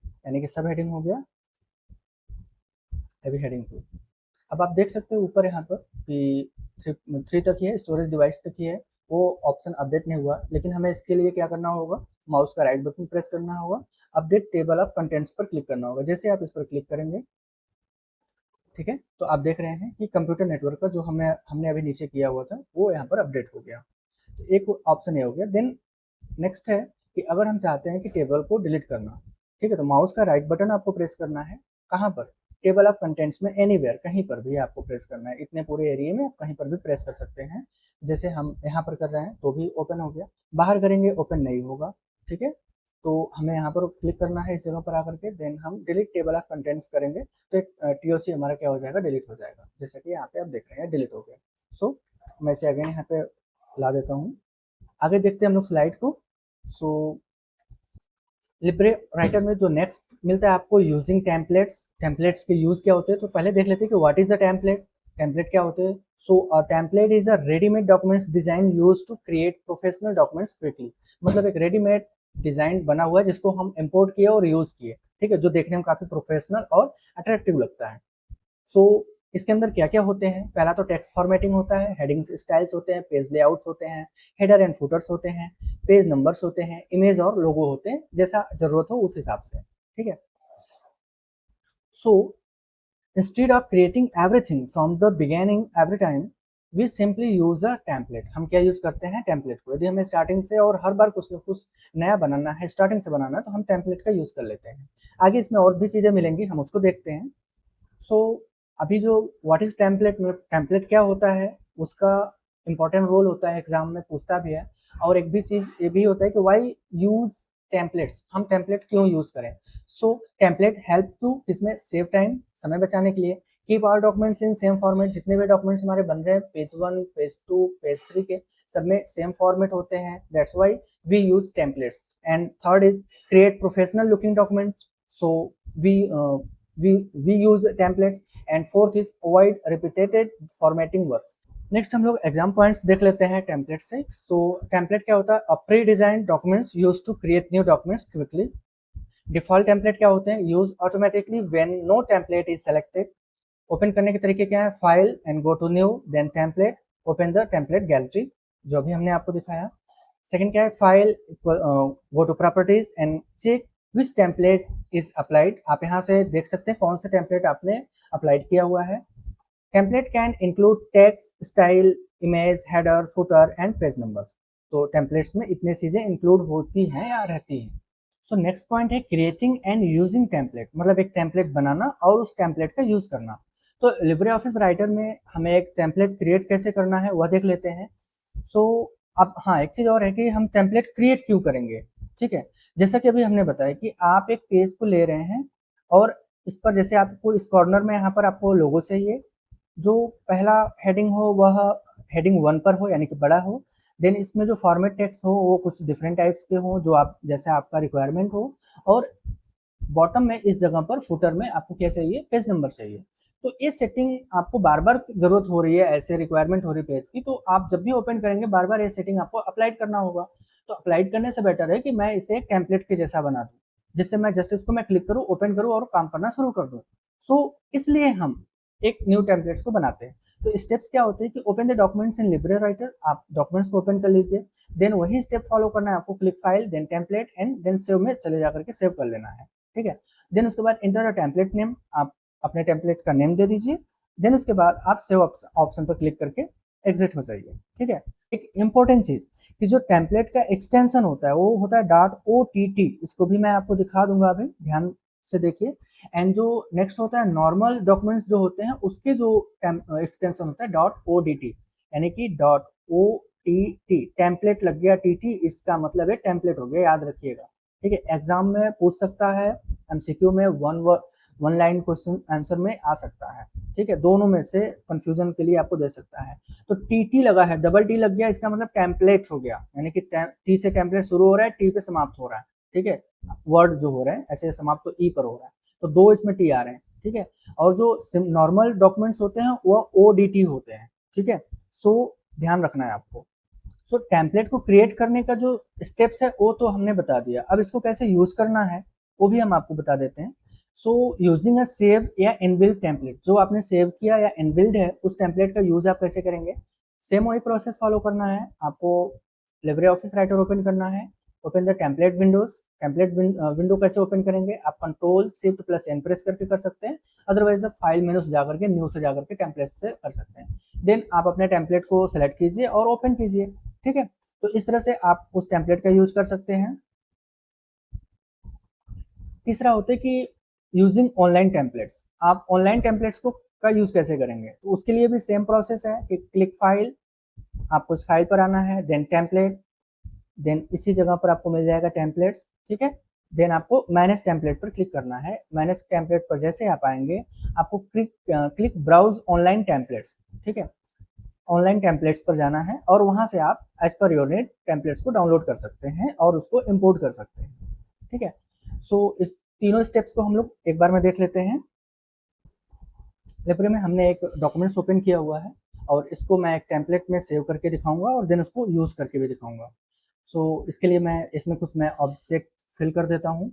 यानी कि सब हेडिंग हो गया, अभी हेडिंग 2। अब आप देख सकते हो ऊपर यहाँ पर कि 3 तक ही है, स्टोरेज डिवाइस तक ही है, वो ऑप्शन अपडेट नहीं हुआ। लेकिन हमें इसके लिए क्या करना होगा, माउस का राइट बटन प्रेस करना होगा, अपडेट टेबल ऑफ कंटेंट्स पर क्लिक करना होगा। जैसे आप इस पर क्लिक करेंगे, ठीक है, तो आप देख रहे हैं कि कंप्यूटर नेटवर्क का जो हमने अभी नीचे किया हुआ था वो यहाँ पर अपडेट हो गया। तो एक ऑप्शन ये हो गया। देन नेक्स्ट है कि अगर हम चाहते हैं कि टेबल को डिलीट करना, ठीक है, तो माउस का राइट बटन आपको प्रेस करना है, कहाँ पर, टेबल ऑफ कंटेंट्स में एनीवेयर, कहीं पर भी आपको प्रेस करना है, इतने पूरे एरिया में कहीं पर भी प्रेस कर सकते हैं। जैसे हम यहाँ पर कर रहे हैं तो भी ओपन हो गया, बाहर करेंगे ओपन नहीं होगा, ठीक है। तो हमें यहाँ पर क्लिक करना है इस जगह पर आकर के, देन हम डिलीट टेबल ऑफ कंटेंट्स करेंगे तो एक TOC हमारा क्या हो जाएगा, डिलीट हो जाएगा, जैसा कि यहाँ पे आप देख रहे हैं डिलीट हो गया। सो मैं इसे अगेन यहाँ पे ला देता हूँ। आगे देखते हैं हम लोग स्लाइड को। सो लिब्रे राइटर में जो नेक्स्ट मिलता है आपको, यूजिंग टेम्पलेट्स। टेम्पलेट्स के यूज क्या होते हैं, तो पहले देख लेते हैं कि what is the template. Template क्या होते हैं? So a template is a readymade documents design used to create professional documents quickly. मतलब एक रेडीमेड डिजाइन बना हुआ है जिसको हम इंपोर्ट किए और यूज किए, ठीक है, जो देखने में काफी प्रोफेशनल और अट्रैक्टिव लगता है। सो इसके अंदर क्या क्या होते हैं? पहला तो टेक्स्ट फॉर्मेटिंग होता है, हेडिंग्स स्टाइल्स होते हैं, पेज लेआउट्स होते हैं, हेडर एंड फुटर्स होते हैं, पेज नंबर्स होते हैं, इमेज और लोगो होते हैं, जैसा जरूरत हो उस हिसाब से, ठीक है। So instead of creating everything from the beginning every time, we simply use a template. हम क्या यूज करते हैं? टेम्पलेट को। यदि हमें स्टार्टिंग से और हर बार कुछ न कुछ नया बनाना है, स्टार्टिंग से बनाना है, तो हम टेम्पलेट का यूज कर लेते हैं। आगे इसमें और भी चीजें मिलेंगी, हम उसको देखते हैं। सो अभी जो व्हाट इज टेम्पलेट में, टेम्पलेट क्या होता है, उसका इंपॉर्टेंट रोल होता है, एग्जाम में पूछता भी है। और एक भी चीज ये भी होता है कि वाई यूज टेम्पलेट्स, हम टेम्पलेट क्यों यूज करें। सो टेम्पलेट हेल्प टू इसमें सेव टाइम, समय बचाने के लिए। Keep all documents in same format, जितने भी डॉक्यूमेंट्स हमारे बन रहे हैं पेज 1, पेज 2, पेज 3 के, सब में सेम फॉर्मेट होते हैं, that's why we use templates. And third is create professional looking documents, so we we use templates। And fourth is avoid repeated formatting works. Next हम लोग एग्जाम पॉइंट्स देख लेते हैं टेम्पलेट से। सो टेम्पलेट क्या होता है? A pre design documents use to create new documents quickly. Default template क्या होते हैं? Use automatically when no template is selected. Open करने के तरीके क्या है? File and go to new, then template, open the template gallery, जो अभी हमने आपको दिखाया। सेकंड क्या है? File, go to properties and check which template is applied. आप यहाँ से देख सकते हैं कौन सा टेम्पलेट आपने अप्लाइड किया हुआ है। Template can include text, style, image, header, footer and page numbers. तो टेम्पलेट्स में इतनी चीजें इंक्लूड होती हैं या रहती हैं। सो नेक्स्ट पॉइंट है क्रिएटिंग एंड यूजिंग टेम्पलेट, मतलब एक टेम्पलेट बनाना और उस टेम्पलेट का यूज करना। तो लिब्रे ऑफिस राइटर में हमें एक टेम्पलेट क्रिएट कैसे करना है वह देख लेते हैं। सो अब हाँ, एक चीज और है कि हम टेम्पलेट क्रिएट क्यों करेंगे, ठीक है। जैसा कि अभी हमने बताया कि आप एक पेज को ले रहे हैं और इस पर जैसे आपको इस कॉर्नर में यहाँ पर आपको लोगो चाहिए, जो पहला हेडिंग हो वह हेडिंग 1 पर हो, यानी कि बड़ा हो। देन इसमें जो फॉर्मेट टेक्स्ट हो वो कुछ डिफरेंट टाइप्स के हो, जो आप जैसे आपका रिक्वायरमेंट हो। और बॉटम में इस जगह पर फुटर में आपको क्या चाहिए? पेज नंबर चाहिए। तो ये सेटिंग आपको बार बार जरूरत हो रही है, ऐसे रिक्वायरमेंट हो रही है पेज की, तो आप जब भी ओपन करेंगे बार बार ये सेटिंग आपको अप्लाइड करना होगा। तो अप्लाइड करने से बेटर है कि मैं इसे एक टेम्पलेट के जैसा बना दूं, जिससे मैं जस्ट इसको मैं क्लिक करूं, ओपन करूं और काम करना शुरू कर दूं। सो इसलिए हम एक न्यू टेम्पलेट्स को बनाते हैं। तो स्टेप्स क्या होते हैं कि open the documents in Libre writer, आप डॉक्यूमेंट्स को ओपन कर लीजिए। देन वही स्टेप फॉलो करना है आपको, click file, then template and then save में चले जाकर के सेव कर लेना है, ठीक है। देन उसके बाद इंटर द टेम्पलेट नेम, आप अपने टेम्पलेट का नेम दे दीजिए। देन उसके बाद आप सेव ऑप्शन पर क्लिक करके एग्जिट हो जाइए, ठीक है। एक इंपॉर्टेंट चीज कि जो टेम्पलेट का एक्सटेंशन होता है वो होता है .ott। इसको भी मैं आपको दिखा दूंगा, अभी ध्यान से देखिए। एंड जो नेक्स्ट होता है नॉर्मल डॉक्यूमेंट्स जो होते हैं उसके जो एक्सटेंशन होता है .odt, यानी कि .ott, टेम्पलेट लग गया tt, इसका मतलब है टेम्पलेट हो गया, याद रखिएगा, ठीक है। एग्जाम में पूछ सकता है, एमसीक्यू में वन लाइन क्वेश्चन आंसर में आ सकता है, ठीक है। दोनों में से कंफ्यूजन के लिए आपको दे सकता है। तो टी लगा है, डबल टी लग गया, इसका मतलब टेम्पलेट हो गया, यानी कि टी से टेम्पलेट शुरू हो रहा है, टी पे समाप्त हो रहा है, ठीक है। वर्ड जो हो रहे हैं ऐसे समाप्त तो ई पर हो रहा है, तो दो इसमें टी आ रहे हैं, ठीक है। और जो नॉर्मल डॉक्यूमेंट्स होते हैं वो ओडीटी होते हैं, ठीक है। सो ध्यान रखना है आपको। सो टेम्पलेट को क्रिएट करने का जो स्टेप्स है वो तो हमने बता दिया, अब इसको कैसे यूज करना है वो भी हम आपको बता देते हैं। सो यूजिंग अ सेव या इनबिल्ट टेम्पलेट, जो आपने सेव किया या इनबिल्ट है उस टेम्पलेट का यूज आप कैसे करेंगे? सेम वही प्रोसेस फॉलो करना है आपको। लिब्रे ऑफिस राइटर ओपन करना है, open the template windows. Template window कैसे ओपन करेंगे? आप control shift plus N press करके कर सकते हैं, अदरवाइज आप फाइल मेनू से जाकर के न्यू से जाकर के टेम्पलेट से कर सकते हैं। देन आप अपने टेम्पलेट को सिलेक्ट कीजिए और ओपन कीजिए, ठीक है। तो इस तरह से आप उस टेम्पलेट का यूज कर सकते हैं। तीसरा होता है कि यूजिंग ऑनलाइन टेम्पलेट्स, आप ऑनलाइन टेम्पलेट्स को का यूज कैसे करेंगे, तो उसके लिए भी सेम प्रोसेस है कि क्लिक फाइल, आपको उस फाइल पर आना है, देन टेम्पलेट, देन इसी जगह पर आपको मिल जाएगा टेम्पलेट्स, ठीक है। देन आपको मैनेज टेम्पलेट पर क्लिक करना है। मैनेज टेम्पलेट पर जैसे आप आएंगे, आपको क्लिक ब्राउज ऑनलाइन टेम्पलेट्स, ठीक है, ऑनलाइन टेम्पलेट्स पर जाना है और वहां से आप as per your need templates को डाउनलोड कर सकते हैं और उसको इम्पोर्ट कर सकते हैं, ठीक है। सो इस तीनों स्टेप्स को हम लोग एक बार में देख लेते हैं। लिब्रे में हमने एक डॉक्यूमेंट्स ओपन किया हुआ है और इसको मैं एक टेम्पलेट में सेव करके दिखाऊंगा और देन उसको यूज करके भी दिखाऊंगा। सो इसके लिए मैं इसमें कुछ मैं ऑब्जेक्ट फिल कर देता हूँ।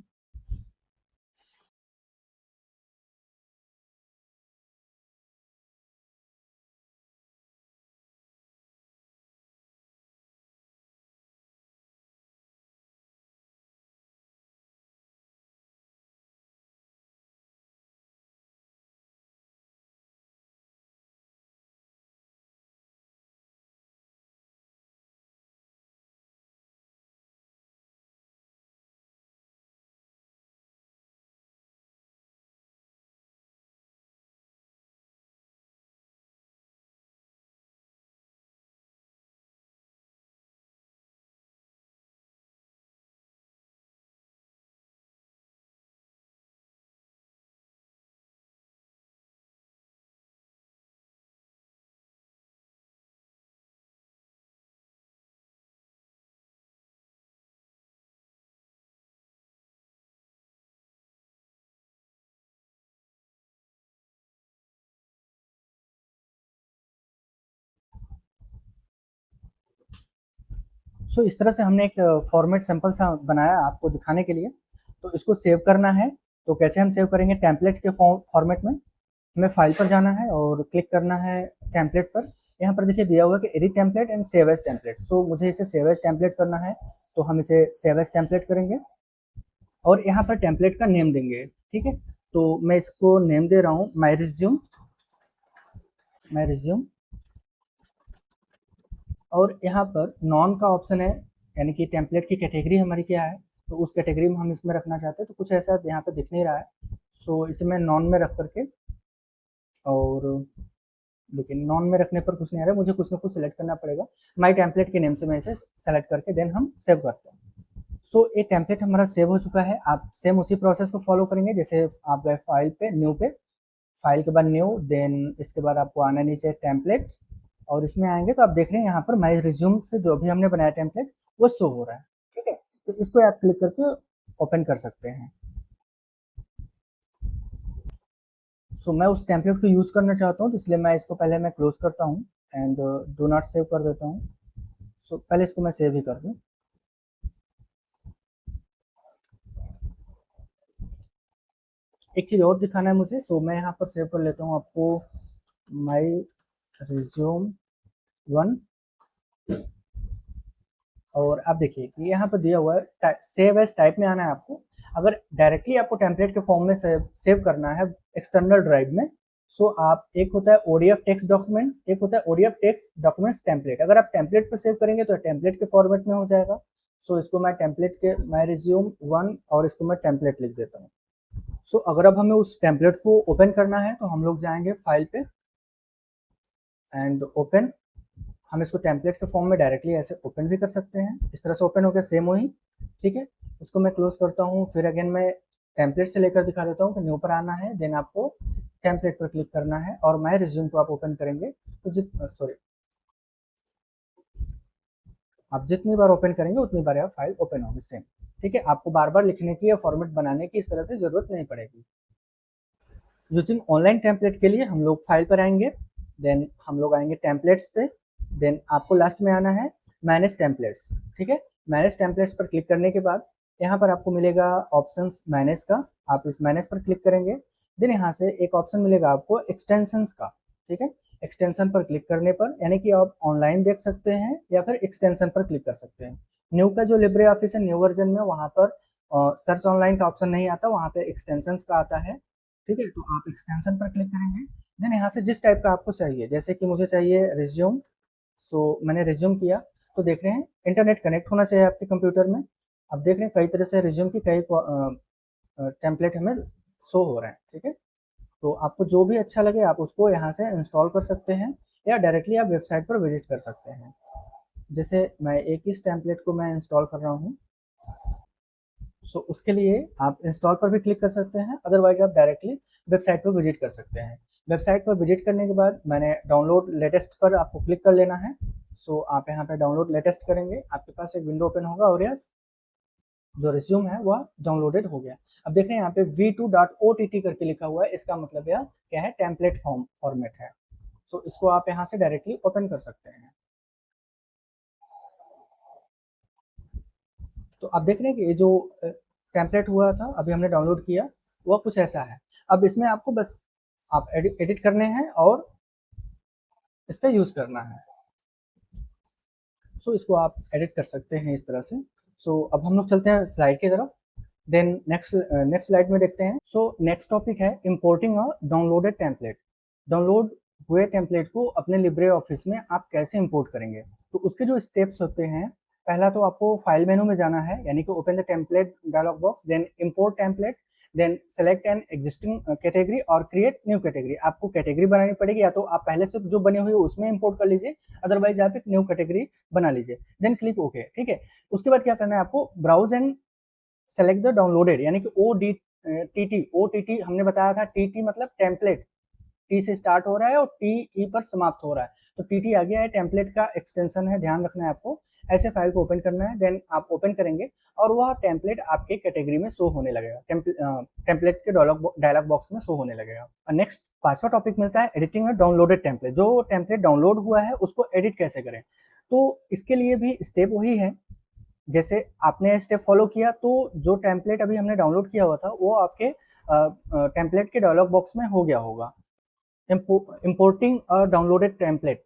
सो इस तरह से हमने एक फॉर्मेट सिंपल सा बनाया आपको दिखाने के लिए। तो इसको सेव करना है, तो कैसे हम सेव करेंगे, टेम्पलेट्स के फॉर्मेट में हमें फाइल पर जाना है और क्लिक करना है टेम्पलेट पर। यहाँ पर देखिए दिया हुआ है कि edit template and save as template. So मुझे इसे सेव एज टेम्पलेट करना है, तो हम इसे सेव एज टेम्पलेट करेंगे और यहाँ पर टेम्पलेट का नेम देंगे, ठीक है। तो मैं इसको नेम दे रहा हूँ माई रिज्यूम, माई रिज्यूम। और यहाँ पर नॉन का ऑप्शन है, यानी कि टेम्पलेट की कैटेगरी हमारी क्या है, तो उस कैटेगरी में हम इसमें रखना चाहते हैं। तो कुछ ऐसा यहाँ पे दिख नहीं रहा है, सो इसे मैं नॉन में रख करके, और लेकिन नॉन में रखने पर कुछ नहीं आ रहा है, मुझे कुछ ना कुछ सिलेक्ट करना पड़ेगा। माई टेम्पलेट के नेम से मैं इसे सेलेक्ट करके देन हम सेव करते हैं। सो ये टेम्पलेट हमारा सेव हो चुका है। आप सेम उसी प्रोसेस को फॉलो करेंगे, जैसे आप गए फाइल पे, न्यू पे, फाइल के बाद न्यू, देन इसके बाद आपको आना नीचे टेम्पलेट, और इसमें आएंगे तो आप देख रहे हैं यहाँ पर माई रिज्यूम से जो भी हमने बनाया टेम्पलेट वो शो हो रहा है, ठीक है। तो इसको आप क्लिक करके ओपन कर सकते हैं। सो मैं उस टेम्पलेट को यूज करना चाहता हूँ, तो इसलिए मैं इसको पहले मैं क्लोज करता हूँ एंड डू नॉट सेव कर देता हूँ। सो पहले इसको मैं सेव ही कर दूँ। एक चीज़ और दिखाना है मुझे, सो मैं यहाँ पर सेव कर लेता हूँ आपको माई रिज्यूम 1। और आप देखिए कि यहाँ पर दिया हुआ है सेव एज टाइप में आना है आपको। अगर डायरेक्टली आपको टेम्पलेट के फॉर्म में सेव करना है एक्सटर्नल ड्राइव में, सो आप, एक होता है ओडीएफ टेक्स्ट डॉक्यूमेंट, एक होता है ओडीएफ टेक्स्ट डॉक्यूमेंट्स टेम्पलेट। अगर आप टेम्पलेट पर सेव करेंगे तो टेम्पलेट के फॉर्मेट में हो जाएगा। सो इसको मैं टेम्पलेट के माई रिज्यूम 1 और इसको मैं टेम्पलेट लिख देता हूँ। सो अगर अब हमें उस टेम्पलेट को ओपन करना है तो हम लोग जाएंगे फाइल पे एंड ओपन। हम इसको टेम्पलेट के फॉर्म में डायरेक्टली ऐसे ओपन भी कर सकते हैं, इस तरह से ओपन हो गया सेम वही, ठीक है। इसको मैं क्लोज करता हूँ, फिर अगेन मैं टेम्पलेट से लेकर दिखा देता हूँ कि न्यू पर आना है, देन आपको टेम्पलेट पर क्लिक करना है और माई रिज्यूम को आप ओपन करेंगे तो सॉरी, आप जितनी बार ओपन करेंगे उतनी बार आप फाइल ओपन होगी सेम, ठीक है। आपको बार बार लिखने की या फॉर्मेट बनाने की इस तरह से जरूरत नहीं पड़ेगी। यूजिंग ऑनलाइन टेम्पलेट के लिए हम लोग फाइल पर आएंगे, देन हम लोग आएंगे टेम्पलेट्स पे, देन आपको लास्ट में आना है मैनेज टेम्पलेट्स, ठीक है। मैनेज टेम्पलेट्स पर क्लिक करने के बाद यहाँ पर आपको मिलेगा ऑप्शंस मैनेज का, आप इस मैनेज पर क्लिक करेंगे। देन यहाँ से एक ऑप्शन मिलेगा आपको एक्सटेंशंस का, ठीक है। एक्सटेंशन पर क्लिक करने पर यानी कि आप ऑनलाइन देख सकते हैं या फिर एक्सटेंशन पर क्लिक कर सकते हैं। न्यू का जो लिब्रे ऑफिस है न्यू वर्जन में, वहाँ पर सर्च ऑनलाइन का ऑप्शन नहीं आता, वहाँ पे एक्सटेंशंस का आता है, ठीक है। तो आप एक्सटेंशन पर क्लिक करेंगे, देन यहाँ से जिस टाइप का आपको चाहिए, जैसे कि मुझे चाहिए रिज्यूम, सो मैंने रिज्यूम किया। तो देख रहे हैं इंटरनेट कनेक्ट होना चाहिए आपके कंप्यूटर में। अब देख रहे हैं कई तरह से रिज्यूम की कई टेम्पलेट हमें शो हो रहे हैं, ठीक है। तो आपको जो भी अच्छा लगे आप उसको यहाँ से इंस्टॉल कर सकते हैं या डायरेक्टली आप वेबसाइट पर विजिट कर सकते हैं। जैसे मैं एक इस टेम्पलेट को मैं इंस्टॉल कर रहा हूँ, सो उसके लिए आप इंस्टॉल पर भी क्लिक कर सकते हैं, अदरवाइज आप डायरेक्टली वेबसाइट पर विजिट कर सकते हैं। वेबसाइट पर विजिट करने के बाद मैंने डाउनलोड लेटेस्ट पर आपको क्लिक कर लेना है। सो आप यहाँ पे डाउनलोड लेटेस्ट करेंगे, आपके पास एक विंडो ओपन होगा और यस जो रिज्यूम है वह डाउनलोडेड हो गया। अब देख रहे हैं यहाँ पे v2.ott करके लिखा हुआ है, इसका मतलब यह क्या है, टेम्पलेट फॉर्मेट है। सो इसको आप यहाँ से डायरेक्टली ओपन कर सकते हैं। तो आप देख रहे हैं कि ये जो टेम्पलेट हुआ था अभी हमने डाउनलोड किया वह कुछ ऐसा है। अब इसमें आपको बस आप एडिट करने हैं और इसका यूज़ करना है। सो इसको आप एडिट कर सकते हैं इस तरह से। सो अब हम लोग चलते हैं स्लाइड की तरफ। देन नेक्स्ट स्लाइड में देखते हैं। सो नेक्स्ट टॉपिक है इम्पोर्टिंग अ डाउनलोडेड टेम्पलेट। डाउनलोड हुए टेम्पलेट को अपने लिब्रे ऑफिस में आप कैसे इंपोर्ट करेंगे, तो उसके जो स्टेप्स होते हैं, पहला तो आपको फाइल मेनू में जाना है, यानी कि open the template dialog box, then import template, then select an existing category और क्रिएट न्यू कैटेगरी। आपको कैटेगरी बनानी पड़ेगी, या तो आप पहले से जो बनी हुई है उसमें इंपोर्ट कर लीजिए, अदरवाइज आप एक न्यू कैटेगरी बना लीजिए, देन क्लिक ओके, ठीक है। उसके बाद क्या करना है आपको, browse and select the downloaded, यानी कि ओ टी टी हमने बताया था, टी टी मतलब टेम्पलेट, टी से स्टार्ट हो रहा है और टी ई पर समाप्त हो रहा है, तो टी टी आ गया है, टेम्पलेट का एक्सटेंशन है, ध्यान रखना है आपको। ऐसे फाइल को ओपन करना है, देन आप ओपन करेंगे और वह टेम्पलेट आपके कैटेगरी में शो होने लगेगा, टेम्पलेट के डायलॉग बॉक्स में शो होने लगेगा। नेक्स्ट 5वां टॉपिक मिलता है एडिटिंग में डाउनलोडेड टेम्पलेट। जो टेम्पलेट डाउनलोड हुआ है उसको एडिट कैसे करें, तो इसके लिए भी स्टेप वही है, जैसे आपने स्टेप फॉलो किया तो जो टेम्पलेट अभी हमने डाउनलोड किया हुआ था वो आपके टेम्पलेट के डायलॉग बॉक्स में हो गया होगा। इम्पोर्टिंग डाउनलोडेड टेम्पलेट,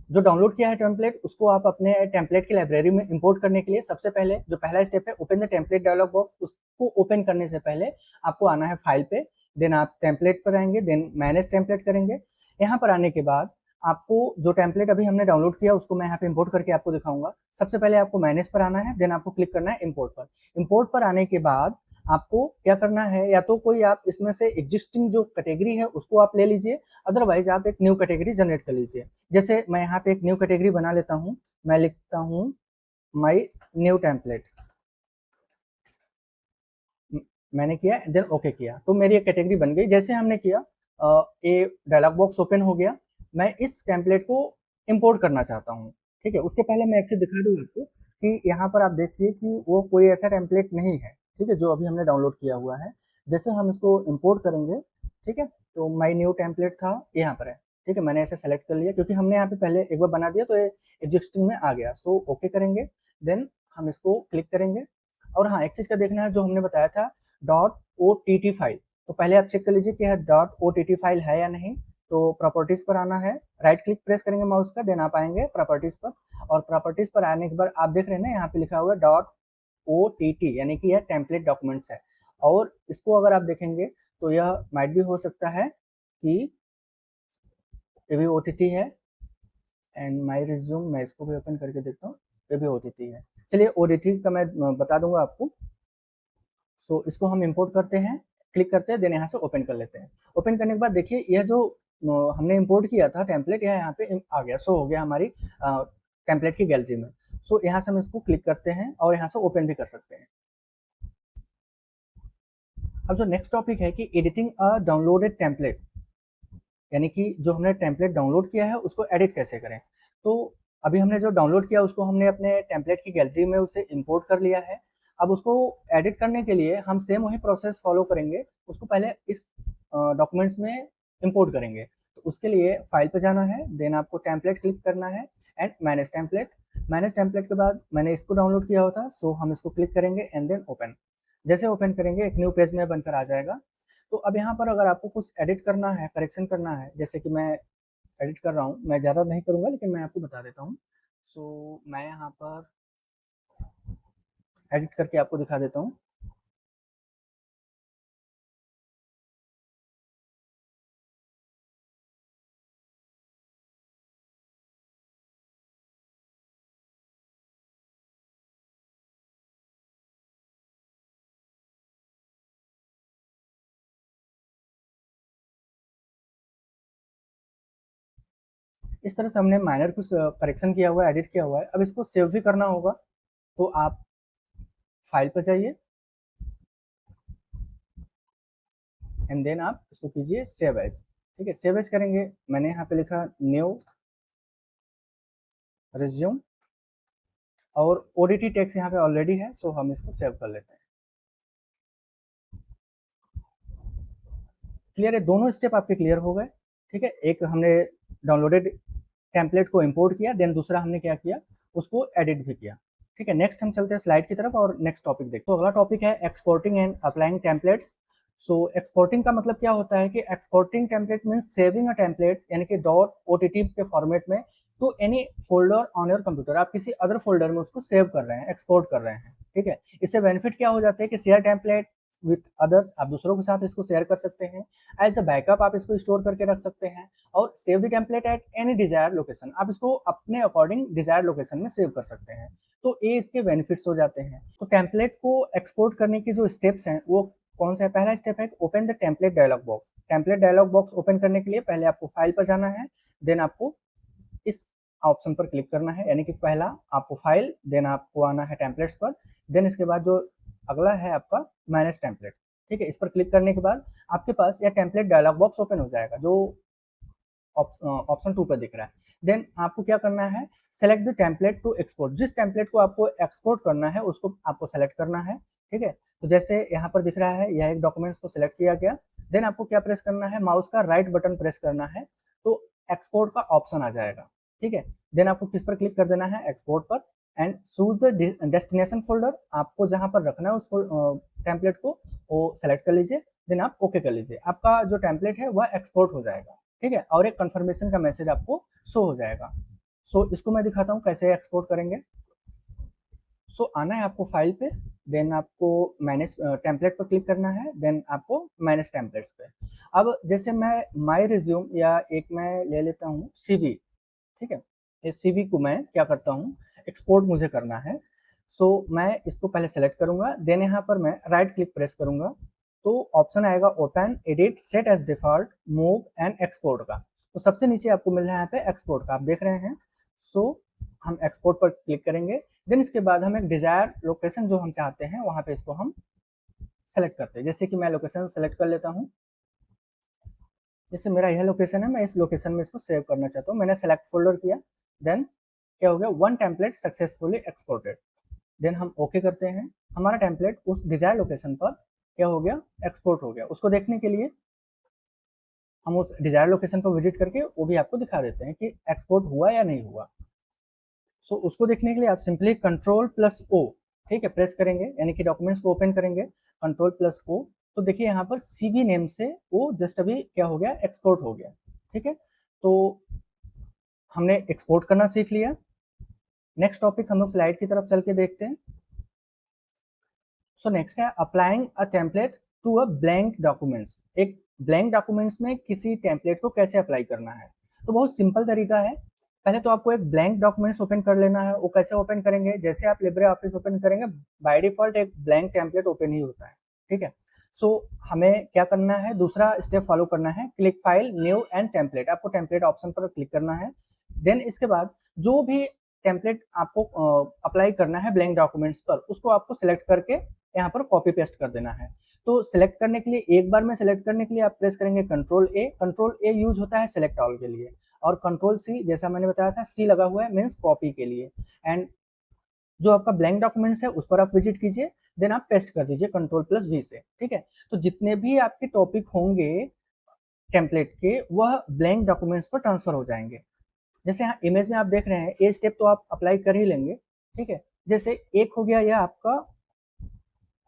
जो डाउनलोड किया है टेम्पलेट उसको आप अपने टेम्पलेट की लाइब्रेरी में इंपोर्ट करने के लिए सबसे पहले जो पहला स्टेप है, open the template dialog box, उसको ओपन करने से पहले आपको आना है फाइल पे, देन आप टेम्पलेट पर आएंगे, देन मैनेज टेम्पलेट करेंगे। यहाँ पर आने के बाद आपको जो टेम्पलेट अभी हमने डाउनलोड किया उसको मैं यहाँ पे इंपोर्ट करके आपको दिखाऊंगा। सबसे पहले आपको मैनेज पर आना है, देन आपको क्लिक करना है इंपोर्ट पर। इंपोर्ट पर आने के बाद आपको क्या करना है, या तो कोई आप इसमें से एग्जिस्टिंग जो कैटेगरी है उसको आप ले लीजिए, अदरवाइज आप एक न्यू कैटेगरी जनरेट कर लीजिए। जैसे मैं यहाँ पे एक न्यू कैटेगरी बना लेता हूँ, मैं लिखता हूँ माई न्यू टेम्पलेट, मैंने किया देन ओके किया, तो मेरी एक कैटेगरी बन गई। जैसे हमने किया ये डायलॉग बॉक्स ओपन हो गया, मैं इस टेम्पलेट को इंपोर्ट करना चाहता हूँ, ठीक है। उसके पहले मैं एक चीज दिखा दूँ आपको कि यहाँ पर आप देखिए कि वो कोई ऐसा टेम्पलेट नहीं है, ठीक है, जो अभी हमने डाउनलोड किया हुआ है। जैसे हम इसको इंपोर्ट करेंगे, ठीक है, तो माई न्यू टेम्पलेट था यहाँ पर है, ठीक है, मैंने ऐसे सेलेक्ट कर लिया क्योंकि हमने यहाँ पे पहले एक बार बना दिया तो ये एग्जिस्टिंग में आ गया। सो ओके करेंगे, देन हम इसको क्लिक करेंगे। और हाँ, एक चीज का देखना है, जो हमने बताया था dot O T T file, तो पहले आप चेक कर लीजिए कि यह dot O T T file है या नहीं। तो प्रॉपर्टीज पर आना है, राइट क्लिक प्रेस करेंगे माउस का, देन आप आएंगे प्रॉपर्टीज पर, और प्रॉपर्टीज पर आने के बाद आप देख रहे हैं ना यहाँ पे लिखा हुआ है डॉट ओ टी टी, यानी कि यह टेम्पलेट डॉक्यूमेंट्स है। और इसको अगर आप देखेंगे तो यह माइट भी हो सकता है कि ये भी ओ टी टी है, एंड माई रिज्यूम, मैं इसको भी ओपन करके देखता हूँ, ये भी ओ टी टी है। चलिए ओ टी टी का मैं बता दूंगा आपको। सो इसको हम इंपोर्ट करते हैं, क्लिक करते हैं, देन यहाँ से ओपन कर लेते हैं। ओपन करने के बाद देखिए यह जो हमने इंपोर्ट किया था टेम्पलेट, यह यहाँ पे आ गया, शो हो गया हमारी टेम्पलेट की गैलरी में। सो यहाँ से हम इसको क्लिक करते हैं और यहाँ से ओपन भी कर सकते हैं। अब जो नेक्स्ट टॉपिक है कि एडिटिंग अ डाउनलोडेड टेम्पलेट, यानी कि जो हमने टेम्पलेट डाउनलोड किया है उसको एडिट कैसे करें। तो अभी हमने जो डाउनलोड किया उसको हमने अपने टेम्पलेट की गैलरी में उसे इंपोर्ट कर लिया है। अब उसको एडिट करने के लिए हम सेम वही प्रोसेस फॉलो करेंगे, उसको पहले इस डॉक्यूमेंट्स में इंपोर्ट करेंगे। तो उसके लिए फाइल पे जाना है, देन आपको टेम्पलेट क्लिक करना है and manage template. Manage template के बाद मैंने इसको डाउनलोड किया हुआ था, सो हम इसको क्लिक करेंगे एंड देन ओपन। जैसे ओपन करेंगे एक न्यू पेज में बनकर आ जाएगा। तो अब यहाँ पर अगर आपको कुछ एडिट करना है, करेक्शन करना है, जैसे कि मैं एडिट कर रहा हूँ, मैं ज़्यादा नहीं करूँगा लेकिन मैं आपको बता देता हूँ। सो मैं यहाँ पर एडिट करके आपको दिखा देता हूँ। इस तरह से हमने माइनर कुछ करेक्शन किया हुआ है, एडिट किया हुआ है। अब इसको सेव भी करना होगा, तो आप फाइल पर जाइए एंड देन आप इसको कीजिए सेव एज। ठीक है, सेव एज करेंगे, मैंने यहाँ पे लिखा न्यू रिज्यूम और ओडीटी टेक्स्ट यहाँ पे ऑलरेडी है, सो हम इसको सेव कर लेते हैं। क्लियर है, दोनों स्टेप आपके क्लियर हो गए। ठीक है, एक हमने डाउनलोडेड टेम्पलेट को इंपोर्ट किया, देन दूसरा हमने क्या किया, उसको एडिट भी किया। ठीक है, नेक्स्ट हम चलते हैं स्लाइड की तरफ और नेक्स्ट टॉपिक देखते हैं। तो अगला टॉपिक है exporting and applying templates. So exporting का मतलब क्या होता है कि exporting template means saving a template यानी कि .ott के फॉर्मेट में to any folder on your computer. आप किसी अदर फोल्डर में उसको सेव कर रहे हैं, एक्सपोर्ट कर रहे हैं। ठीक है, इससे बेनिफिट क्या हो जाते हैं कि शेयर टेम्पलेट विथ अदर्स, आप दूसरों के साथ इसको शेयर कर सकते हैं। एज अ बैकअप आप इसको स्टोर करके रख सकते हैं और save the template at any desire location, आप इसको अपने अकॉर्डिंग डिजायर लोकेशन में सेव कर सकते हैं। तो ये इसके बेनिफिट्स हो जाते हैं। तो टेम्पलेट को एक्सपोर्ट करने के जो स्टेप्स हैं वो कौन सा है? पहला स्टेप है open the template dialog box. Template dialog box open करने के लिए पहले आपको फाइल पर जाना है, देन आपको इस ऑप्शन पर क्लिक करना है, यानी कि पहला आपको फाइल, देन आपको आना है टेम्पलेट्स पर, देन इसके बाद जो अगला है आपका मैनेज टेम्पलेट। ठीक है, इस पर क्लिक करने के बाद आपके पास यह टेम्पलेट डायलॉग बॉक्स ओपन हो जाएगा जो ऑप्शन 2 पर दिख रहा है। देन आपको क्या करना है, select the template to export. जिस टेम्पलेट को आपको एक्सपोर्ट करना है उसको आपको सेलेक्ट करना है। ठीक है, तो जैसे यहाँ पर दिख रहा है, यह एक डॉक्यूमेंट्स को सिलेक्ट किया गया। देन आपको क्या प्रेस करना है, माउस का राइट बटन प्रेस करना है, तो एक्सपोर्ट का ऑप्शन आ जाएगा। ठीक है, देन आपको किस पर क्लिक कर देना है, एक्सपोर्ट पर, and choose the destination folder. आपको जहां पर रखना है उस टेम्पलेट को वो सेलेक्ट कर लीजिए, देन आप ओके कर लीजिए। आपका जो टेम्पलेट है वह एक्सपोर्ट हो जाएगा। ठीक है, और एक कंफर्मेशन का मैसेज आपको शो हो जाएगा। सो इसको मैं दिखाता हूँ कैसे एक्सपोर्ट करेंगे। सो आना है आपको फाइल पे, देन आपको मैनेज टेम्पलेट पर क्लिक करना है, देन आपको मैनेज टेम्पलेट्स पे। अब जैसे मैं माई रिज्यूम या एक मैं ले लेता हूँ सीवी। ठीक है, इस सीवी को मैं क्या करता हूँ, एक्सपोर्ट मुझे करना है। सो मैं इसको पहले सेलेक्ट करूंगा, देन यहाँ पर मैं राइट क्लिक प्रेस करूंगा, तो ऑप्शन आएगा open, edit, set as default, move and export का। तो सबसे नीचे आपको मिल रहा है यहाँ पे एक्सपोर्ट का, आप देख रहे हैं। सो हम एक्सपोर्ट पर क्लिक करेंगे, देन इसके बाद हम एक डिजायर लोकेशन जो हम चाहते हैं वहां पे इसको हम सेलेक्ट करते हैं। जैसे कि मैं लोकेशन सेलेक्ट कर लेता हूँ, जैसे मेरा यह लोकेशन है, मैं इस लोकेशन में इसको सेव करना चाहता हूँ। मैंने सेलेक्ट फोल्डर किया, देन क्या हो गया, one template successfully exported. Then हम ओके करते हैं, हमारा टेम्पलेट उस डिजायर लोकेशन पर क्या हो गया, एक्सपोर्ट हो गया। उसको देखने के लिए हम उस डिजायर लोकेशन पर विजिट करके वो भी आपको दिखा देते हैं कि एक्सपोर्ट हुआ या नहीं हुआ। सो उसको देखने के लिए आप सिंपली Ctrl+O, ठीक है, प्रेस करेंगे, यानी कि डॉक्यूमेंट्स को ओपन करेंगे, Ctrl+O। तो देखिए यहाँ पर सीवी नेम से वो जस्ट अभी क्या हो गया, एक्सपोर्ट हो गया। ठीक है, तो हमने एक्सपोर्ट करना सीख लिया। नेक्स्ट टॉपिक हम लोग स्लाइड की तरफ चल के देखते हैं। सो नेक्स्ट है applying a template to a blank documents. एक ब्लैंक डॉक्यूमेंट्स में किसी टेम्पलेट को कैसे अप्लाई करना है, तो बहुत सिंपल तरीका है। पहले तो आपको एक ब्लैंक डॉक्यूमेंट्स ओपन कर लेना है। वो कैसे ओपन करेंगे, जैसे आप लिब्रे ऑफिस ओपन करेंगे बाय डिफॉल्ट एक ब्लैंक टेम्पलेट ओपन ही होता है। ठीक है, सो हमें क्या करना है, दूसरा स्टेप फॉलो करना है, click file, new and template. आपको टेम्पलेट ऑप्शन पर क्लिक करना है। देन इसके बाद जो भी टेम्पलेट आपको अप्लाई करना है ब्लैंक डॉक्यूमेंट्स पर, उसको आपको सिलेक्ट करके यहाँ पर कॉपी पेस्ट कर देना है। तो सिलेक्ट करने के लिए, एक बार में सिलेक्ट करने के लिए आप प्रेस करेंगे Ctrl+A। Ctrl+A यूज होता है सिलेक्ट ऑल के लिए, और Ctrl+C जैसा मैंने बताया था, C लगा हुआ है मीन्स कॉपी के लिए। एंड जो आपका ब्लैंक डॉक्यूमेंट्स है उस पर आप विजिट कीजिए, देन आप पेस्ट कर दीजिए Ctrl+V से। ठीक है, तो जितने भी आपके टॉपिक होंगे टेम्पलेट के वह ब्लैंक डॉक्यूमेंट्स पर ट्रांसफर हो जाएंगे। जैसे यहाँ इमेज में आप देख रहे हैं, ये स्टेप तो आप अप्लाई कर ही लेंगे। ठीक है, जैसे एक हो गया यह आपका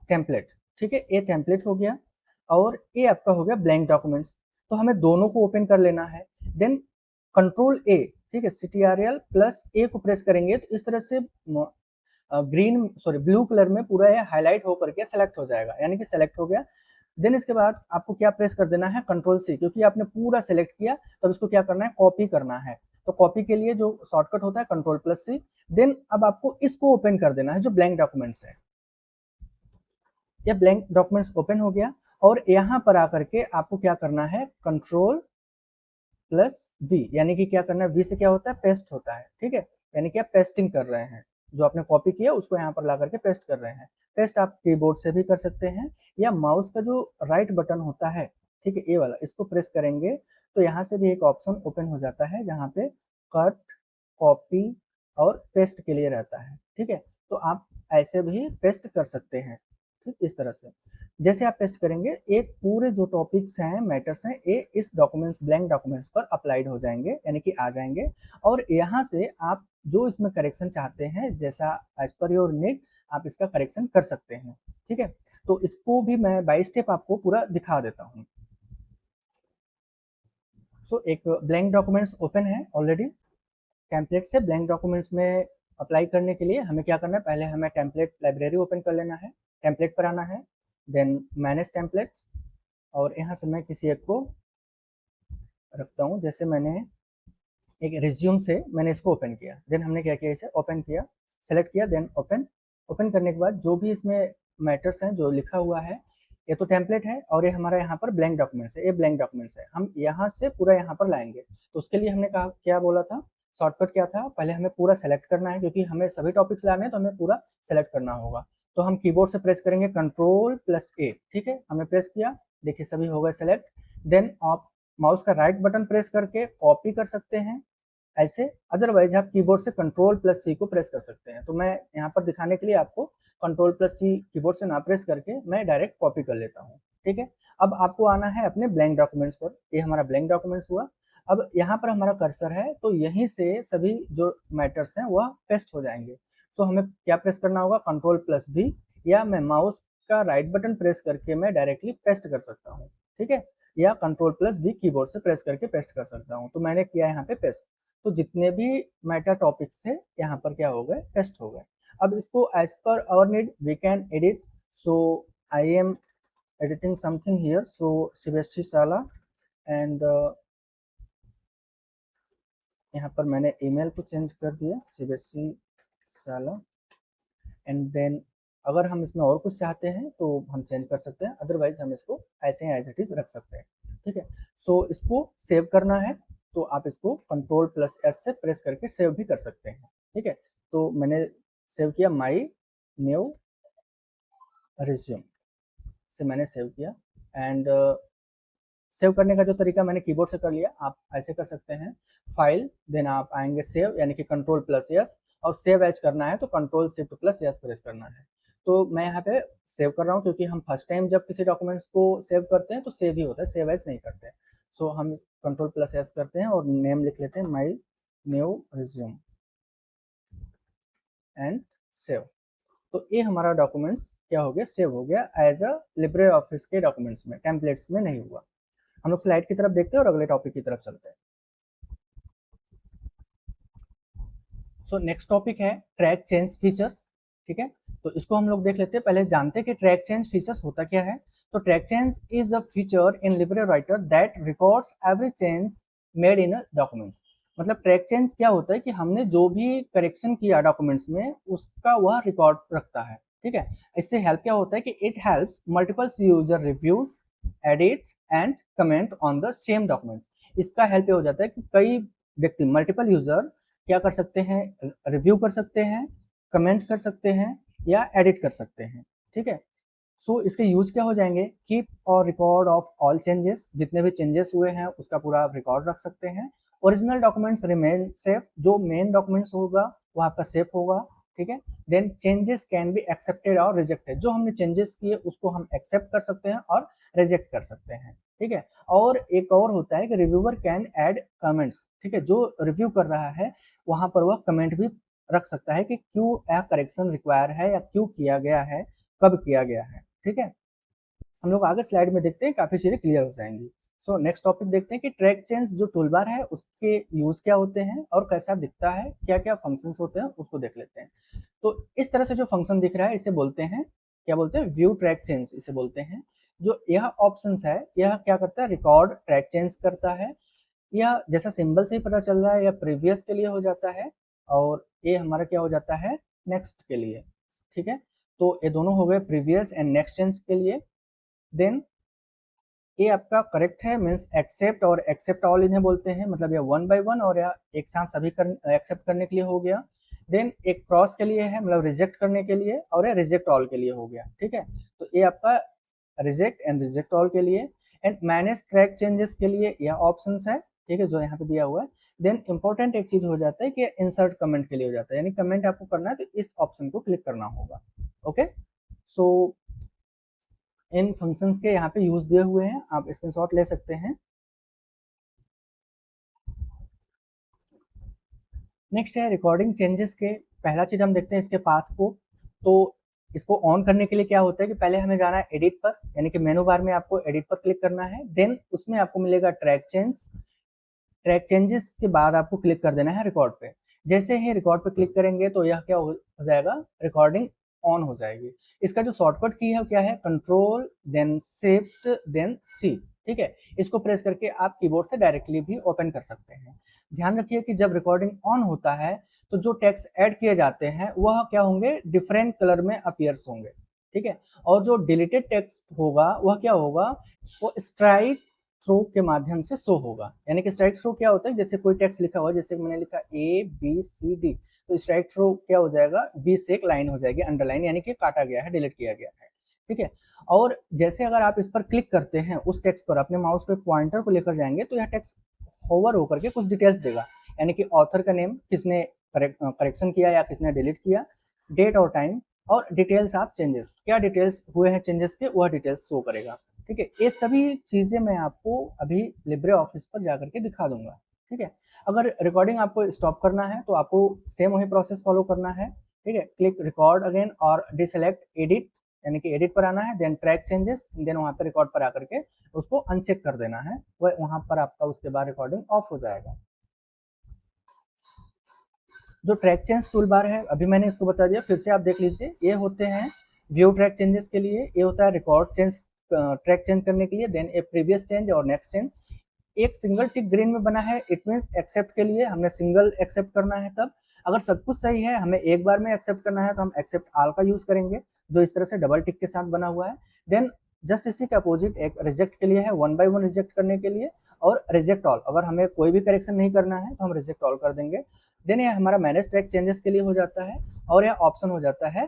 टेम्पलेट। ठीक है, ये टेम्पलेट हो गया और ये आपका हो गया ब्लैंक डॉक्यूमेंट्स। तो हमें दोनों को ओपन कर लेना है। देन Ctrl+A, ठीक है, Ctrl+A को प्रेस करेंगे तो इस तरह से ब्लू कलर में पूरा ये हाईलाइट होकर के सेलेक्ट हो जाएगा, यानी कि सेलेक्ट हो गया। देन इसके बाद आपको क्या प्रेस कर देना है, Ctrl+C, क्योंकि आपने पूरा सेलेक्ट किया तब इसको क्या करना है, कॉपी करना है। तो कॉपी के लिए जो शॉर्टकट होता है Ctrl+C। देन अब आपको इसको ओपन कर देना है जो ब्लैंक डॉक्यूमेंट्स है। यह ब्लैंक डॉक्यूमेंट्स ओपन हो गया और यहाँ पर आकर के आपको क्या करना है, Ctrl+ प्लस वी, यानी कि क्या करना है, वी से क्या होता है, पेस्ट होता है, ठीक है, यानी कि आप पेस्टिंग कर रहे हैं, जो आपने कॉपी किया उसको यहाँ पर ला करके पेस्ट कर रहे हैं। पेस्ट आप कीबोर्ड से भी कर सकते हैं, या माउस का जो राइट बटन होता है, ठीक है, ये वाला, इसको प्रेस करेंगे तो यहाँ से भी एक ऑप्शन ओपन हो जाता है जहाँ पे कट, कॉपी और पेस्ट के लिए रहता है, ठीक है। तो आप ऐसे भी पेस्ट कर सकते हैं, ठीक, इस तरह से। जैसे आप पेस्ट करेंगे, एक पूरे जो टॉपिक्स हैं, मैटर्स हैं, ये इस डॉक्यूमेंट्स, ब्लैंक डॉक्यूमेंट्स पर अप्लाइड हो जाएंगे, यानी कि आ जाएंगे। और यहाँ से आप जो इसमें करेक्शन चाहते हैं, जैसा एज पर योर नीड, आप इसका करेक्शन कर सकते हैं, ठीक है। तो इसको भी मैं बाय स्टेप आपको पूरा दिखा देता हूँ। सो एक ब्लैंक डॉक्यूमेंट्स ओपन है ऑलरेडी। टेम्पलेट से ब्लैंक डॉक्यूमेंट्स में अप्लाई करने के लिए हमें क्या करना है, पहले हमें टेम्पलेट लाइब्रेरी ओपन कर लेना है, टेम्पलेट पर आना है, देन मैनेज टेम्पलेट्स, और यहाँ से मैं किसी एक को रखता हूँ। जैसे मैंने एक रिज्यूम से मैंने इसको ओपन किया, देन हमने क्या किया, इसे ओपन किया, सेलेक्ट किया, देन ओपन। ओपन करने के बाद जो भी इसमें मैटर्स हैं जो लिखा हुआ है, ये तो टेम्पलेट है और ये हमारा यहाँ पर ब्लैंक डॉक्यूमेंट्स है, ये ब्लैंक डॉक्यूमेंट्स है, हम यहाँ से पूरा यहाँ पर लाएंगे। तो उसके लिए हमने कहा, क्या बोला था, शॉर्टकट क्या था, पहले हमें पूरा सेलेक्ट करना है, क्योंकि हमें सभी टॉपिक्स लाने हैं तो हमें पूरा सेलेक्ट करना होगा। तो हम कीबोर्ड से प्रेस करेंगे Ctrl+A, ठीक है, हमने प्रेस किया, देखिए सभी हो गए सेलेक्ट। देन आप माउस का राइट बटन प्रेस करके कॉपी कर सकते हैं ऐसे, अदरवाइज आप कीबोर्ड से Ctrl+C को प्रेस कर सकते हैं। तो मैं यहाँ पर दिखाने के लिए आपको Ctrl+C कीबोर्ड से ना प्रेस करके मैं डायरेक्ट कॉपी कर लेता हूँ, ठीक है। अब आपको आना है अपने ब्लैंक डॉक्यूमेंट्स पर, ये हमारा ब्लैंक डॉक्यूमेंट्स हुआ। अब यहाँ पर हमारा कर्सर है, तो यहीं से सभी जो मैटर्स हैं वह पेस्ट हो जाएंगे। सो हमें क्या प्रेस करना होगा, Ctrl+V, या मैं माउस का राइट बटन प्रेस करके मैं डायरेक्टली पेस्ट कर सकता हूँ, ठीक है, या Ctrl+V कीबोर्ड से प्रेस करके पेस्ट कर सकता हूँ। तो मैंने किया यहाँ पे पेस्ट। तो जितने भी मेटा टॉपिक्स थे यहाँ पर क्या हो गए, टेस्ट हो गए। अब इसको as per our need we can edit. So I am editing something here, so CBSE Shala, and यहाँ पर मैंने ईमेल को चेंज कर दिया, सीबीएसई शाला, एंड देन अगर हम इसमें और कुछ चाहते हैं तो हम चेंज कर सकते हैं, अदरवाइज हम इसको ऐसे ही एज इट इज रख सकते हैं, ठीक है। सो इसको सेव करना है तो आप इसको Ctrl+S से प्रेस करके सेव भी कर सकते हैं, ठीक है। तो मैंने सेव किया, माई न्यू रिज्यूम से मैंने सेव किया, एंड सेव करने का जो तरीका मैंने कीबोर्ड से कर लिया, आप ऐसे कर सकते हैं, फाइल, देन आप आएंगे सेव, यानी कि Ctrl+S, और सेव एज करना है तो Ctrl+Shift+S प्रेस करना है। तो मैं यहाँ पे सेव कर रहा हूँ, क्योंकि हम फर्स्ट टाइम जब किसी डॉक्यूमेंट्स को सेव करते हैं तो सेव ही होता है, सेव एज नहीं करते। सो हम Ctrl+S करते हैं और नेम लिख लेते हैं my new resume and save. तो ये हमारा डॉक्यूमेंट्स क्या हो गया, सेव हो गया एज अ लिब्रे ऑफिस के डॉक्यूमेंट्स में, टेम्पलेट्स में नहीं हुआ। हम लोग स्लाइड की तरफ देखते हैं और अगले टॉपिक की तरफ चलते हैं। सो नेक्स्ट टॉपिक है ट्रैक चेंज फीचर्स, ठीक है। तो इसको हम लोग देख लेते हैं, पहले जानते हैं कि ट्रैक चेंज फीचर्स होता क्या है। तो track change is a feature in Libre writer that records every change made in documents. मतलब ट्रैक चेंज क्या होता है कि हमने जो भी करेक्शन किया डॉक्यूमेंट्स में उसका वह रिकॉर्ड रखता है, ठीक है। इससे हेल्प क्या होता है कि it helps multiple user reviews, edit and comment on the same documents. इसका हेल्प ये हो जाता है कि कई व्यक्ति, मल्टीपल यूजर क्या कर सकते हैं, रिव्यू कर सकते हैं, कमेंट कर सकते हैं, या एडिट कर सकते हैं, ठीक है। सो इसके यूज क्या हो जाएंगे, कीप और रिकॉर्ड ऑफ ऑल चेंजेस, जितने भी चेंजेस हुए हैं उसका पूरा रिकॉर्ड रख सकते हैं। ओरिजिनल डॉक्यूमेंट्स रिमेन सेफ, जो मेन डॉक्यूमेंट्स होगा वो आपका सेफ होगा, ठीक है। Then changes can be accepted और रिजेक्टेड, जो हमने चेंजेस किए उसको हम एक्सेप्ट कर सकते हैं और रिजेक्ट कर सकते हैं, ठीक है। और एक और होता है कि रिव्यूअर कैन ऐड कमेंट्स, ठीक है, जो रिव्यू कर रहा है वहां पर वह कमेंट भी रख सकता है कि क्यों यह करेक्शन रिक्वायर है या क्यों किया गया है, कब किया गया है, ठीक है। हम लोग आगे स्लाइड में देखते हैं, काफी चीजें क्लियर हो जाएंगी। सो नेक्स्ट टॉपिक देखते हैं कि ट्रैक चेंज जो टूलबार है उसके यूज क्या होते हैं और कैसा दिखता है, क्या क्या फंक्शंस होते हैं उसको देख लेते हैं। तो इस तरह से जो फंक्शन दिख रहा है इसे बोलते हैं, क्या बोलते हैं, व्यू ट्रैक चेंज इसे बोलते हैं। जो यह ऑप्शंस है यह क्या करता है, रिकॉर्ड ट्रैक चेंज करता है, या जैसा सिंबल से ही पता चल रहा है, या प्रीवियस के लिए हो जाता है, और ये हमारा क्या हो जाता है, नेक्स्ट के लिए, ठीक है। तो ये दोनों हो गए प्रीवियस एंड नेक्स्ट चेंज के लिए। देन ये आपका करेक्ट है, मीन्स एक्सेप्ट और एक्सेप्ट ऑल इन्हें बोलते हैं, मतलब ये वन बाय वन और या एक साथ सभी एक्सेप्ट करने के लिए हो गया। देन एक क्रॉस के लिए है, मतलब रिजेक्ट करने के लिए, और ये रिजेक्ट ऑल के लिए हो गया, ठीक है। तो ये आपका रिजेक्ट एंड रिजेक्ट ऑल के लिए। एंड मैनेज ट्रैक चेंजेस के लिए यह ऑप्शंस है, ठीक है, जो यहाँ पे दिया हुआ है। देन इंपॉर्टेंट एक चीज हो जाता है कि इंसर्ट कमेंट के लिए हो जाता है, यानी कमेंट आपको करना है तो इस ऑप्शन को क्लिक करना होगा। ओके, सो इन फंक्शंस के यहाँ पे यूज दिए हुए हैं, आप स्क्रीनशॉट ले सकते हैं। नेक्स्ट है रिकॉर्डिंग चेंजेस के, पहला चीज हम देखते हैं इसके पाथ को। तो इसको ऑन करने के लिए क्या होता है कि पहले हमें जाना है एडिट पर, यानी कि मेनू बार में आपको एडिट पर क्लिक करना है। देन उसमें आपको मिलेगा ट्रैक चेंज, ट्रैक चेंजेस के बाद आपको क्लिक कर देना है रिकॉर्ड पे। जैसे ही रिकॉर्ड पे क्लिक करेंगे तो यह क्या हो जाएगा, रिकॉर्डिंग ऑन हो जाएगी। इसका जो शॉर्टकट की है क्या है, कंट्रोल देन शिफ्ट देन सी, ठीक है। इसको प्रेस करके आप कीबोर्ड से डायरेक्टली भी ओपन कर सकते हैं। ध्यान रखिए कि जब रिकॉर्डिंग ऑन होता है तो जो टेक्स्ट ऐड किए जाते हैं वह क्या होंगे, डिफरेंट कलर में अपीयर्स होंगे, ठीक है। और जो डिलीटेड टेक्स्ट होगा वह क्या होगा, वो स्ट्राइक थ्रू के माध्यम से शो होगा। यानी कि स्ट्राइक थ्रू क्या होता है, जैसे कोई टेक्स्ट लिखा हुआ है, जैसे मैंने लिखा ABCD, तो स्ट्राइक थ्रू क्या हो जाएगा, बी से एक लाइन हो जाएगी अंडरलाइन, यानी कि काटा गया है, डिलीट किया गया है, ठीक है। और जैसे अगर आप इस पर क्लिक करते हैं, उस टेक्स्ट पर अपने माउस के पॉइंटर को लेकर जाएंगे तो यह टेक्स्ट होवर होकर के कुछ डिटेल्स देगा, यानी कि ऑथर का नेम, किसने करेक्शन किया या किसने डिलीट किया, डेट और टाइम, और डिटेल्स ऑफ चेंजेस, क्या डिटेल्स हुए हैं चेंजेस के, वह डिटेल्स शो करेगा, ठीक है। ये सभी चीजें मैं आपको अभी लिब्रे ऑफिस पर जाकर के दिखा दूंगा, ठीक है। अगर रिकॉर्डिंग आपको स्टॉप करना है तो आपको सेम वही प्रोसेस फॉलो करना है, ठीक है। क्लिक रिकॉर्ड अगेन और डिसेलेक्ट एडिट, यानी कि एडिट पर आना है, देन ट्रैक चेंजेस, देन वहां पर रिकॉर्ड पर आकर के उसको अनचेक कर देना है, वह वहां पर आपका उसके बाद रिकॉर्डिंग ऑफ हो जाएगा। जो ट्रैक चेंज टूल बार है, अभी मैंने इसको बता दिया, फिर से आप देख लीजिए। ये होते हैं व्यू ट्रैक चेंजेस के लिए, ये होता है रिकॉर्ड चेंज, ट्रैक चेंज करने के लिए, देन ए प्रीवियस चेंज और नेक्स्ट चेंज। एक सिंगल टिक ग्रीन में बना है, इट मीन्स एक्सेप्ट के लिए हमने सिंगल एक्सेप्ट करना है। तब अगर सब कुछ सही है, हमें एक बार में एक्सेप्ट करना है, तो हम एक्सेप्ट ऑल का यूज करेंगे, जो इस तरह से डबल टिक के साथ बना हुआ है। देन जस्ट इसी के अपोजिट एक रिजेक्ट के लिए है, वन बाय वन रिजेक्ट करने के लिए, और रिजेक्ट ऑल, अगर हमें कोई भी करेक्शन नहीं करना है तो हम रिजेक्ट ऑल कर देंगे। देन ये हमारा मैनेज ट्रैक चेंजेस के लिए हो जाता है, और यह ऑप्शन हो जाता है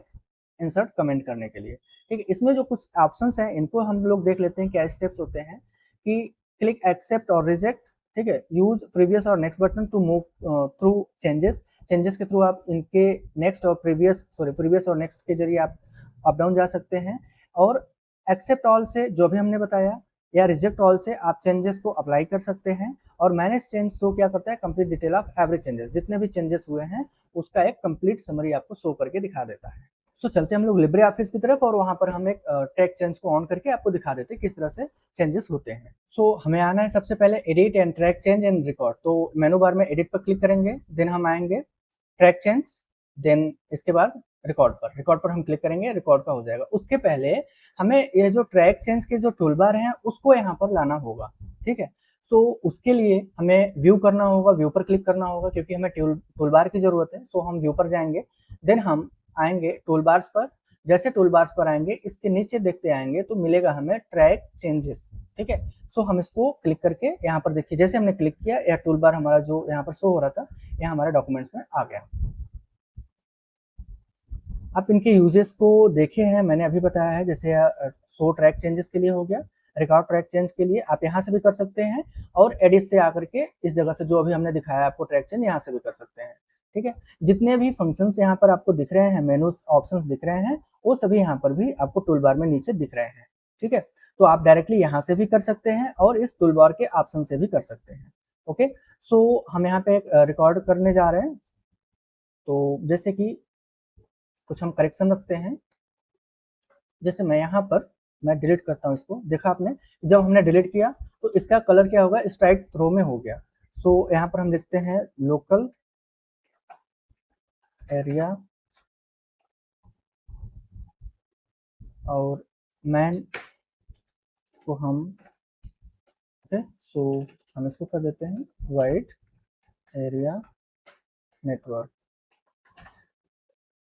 इंसर्ट कमेंट करने के लिए, ठीक है। इसमें जो कुछ ऑप्शंस हैं इनको हम लोग देख लेते हैं क्या स्टेप्स होते हैं। कि क्लिक एक्सेप्ट और रिजेक्ट, ठीक है। यूज प्रीवियस और next button to move through changes, changes के थ्रू आप इनके नेक्स्ट और प्रीवियस और नेक्स्ट के जरिए आप अप डाउन जा सकते हैं। और एक्सेप्ट ऑल से जो भी हमने बताया, या रिजेक्ट ऑल से आप चेंजेस को अप्लाई कर सकते हैं। और मैनेज चेंज शो क्या करता है, complete detail of every changes, जितने भी चेंजेस हुए हैं उसका एक कंप्लीट समरी आपको शो करके दिखा देता है। सो चलते हम लोग लिब्रे ऑफिस की तरफ, और वहां पर हम एक टेक चेंज को ऑन करके आपको दिखा देते हैं किस तरह से चेंजेस होते हैं। सो हमें आना है सबसे पहले edit and track change and record. तो मेनू बार में एडिट पर क्लिक करेंगे, देन हम आएंगे ट्रैक चेंज, देन इसके बाद रिकॉर्ड पर हम क्लिक करेंगे, रिकॉर्ड का हो जाएगा। उसके पहले हमें ये जो ट्रैक चेंज के जो टूल बार हैं उसको यहाँ पर लाना होगा, ठीक है। सो उसके लिए हमें व्यू करना होगा, व्यू पर क्लिक करना होगा, क्योंकि हमें टूल बार की जरूरत है। सो हम व्यू पर जाएंगे, देन हम आएंगे टूल बार्स पर। जैसे टूल बार्स पर आएंगे, इसके नीचे देखते आएंगे तो मिलेगा हमें ट्रैक चेंजेस, ठीक है। सो हम इसको क्लिक करके यहाँ पर देखिए, जैसे हमने क्लिक किया, यह टूल बार हमारा जो यहाँ पर शो हो रहा था, यह हमारे डॉक्यूमेंट्स में आ गया। आप इनके यूजेस को देखे हैं, मैंने अभी बताया है। जैसे शो ट्रैक चेंजेस के लिए हो गया, रिकॉर्ड ट्रैक चेंज के लिए आप यहाँ से भी कर सकते हैं, और एडिट से आकर के इस जगह से जो अभी हमने दिखाया आपको ट्रैक चेंज, यहाँ से भी कर सकते हैं, ठीक है। जितने भी फंक्शंस यहाँ पर आपको दिख रहे हैं, मेनू ऑप्शंस दिख रहे हैं, वो सभी यहाँ पर भी आपको टूल बार में नीचे दिख रहे हैं, ठीक है। तो आप डायरेक्टली यहाँ से भी कर सकते हैं और इस टूल बार के ऑप्शन से भी कर सकते हैं। ओके, सो हम यहाँ पे रिकॉर्ड करने जा रहे हैं। तो जैसे कि कुछ हम करेक्शन रखते हैं, जैसे मैं यहाँ पर मैं डिलीट करता हूँ इसको। देखा आपने, जब हमने डिलीट किया तो इसका कलर क्या होगा, स्ट्राइक थ्रो में हो गया। सो यहाँ पर हम लिखते हैं लोकल एरिया और मैन को हम, ओके, सो हम इसको कर देते हैं वाइड एरिया नेटवर्क।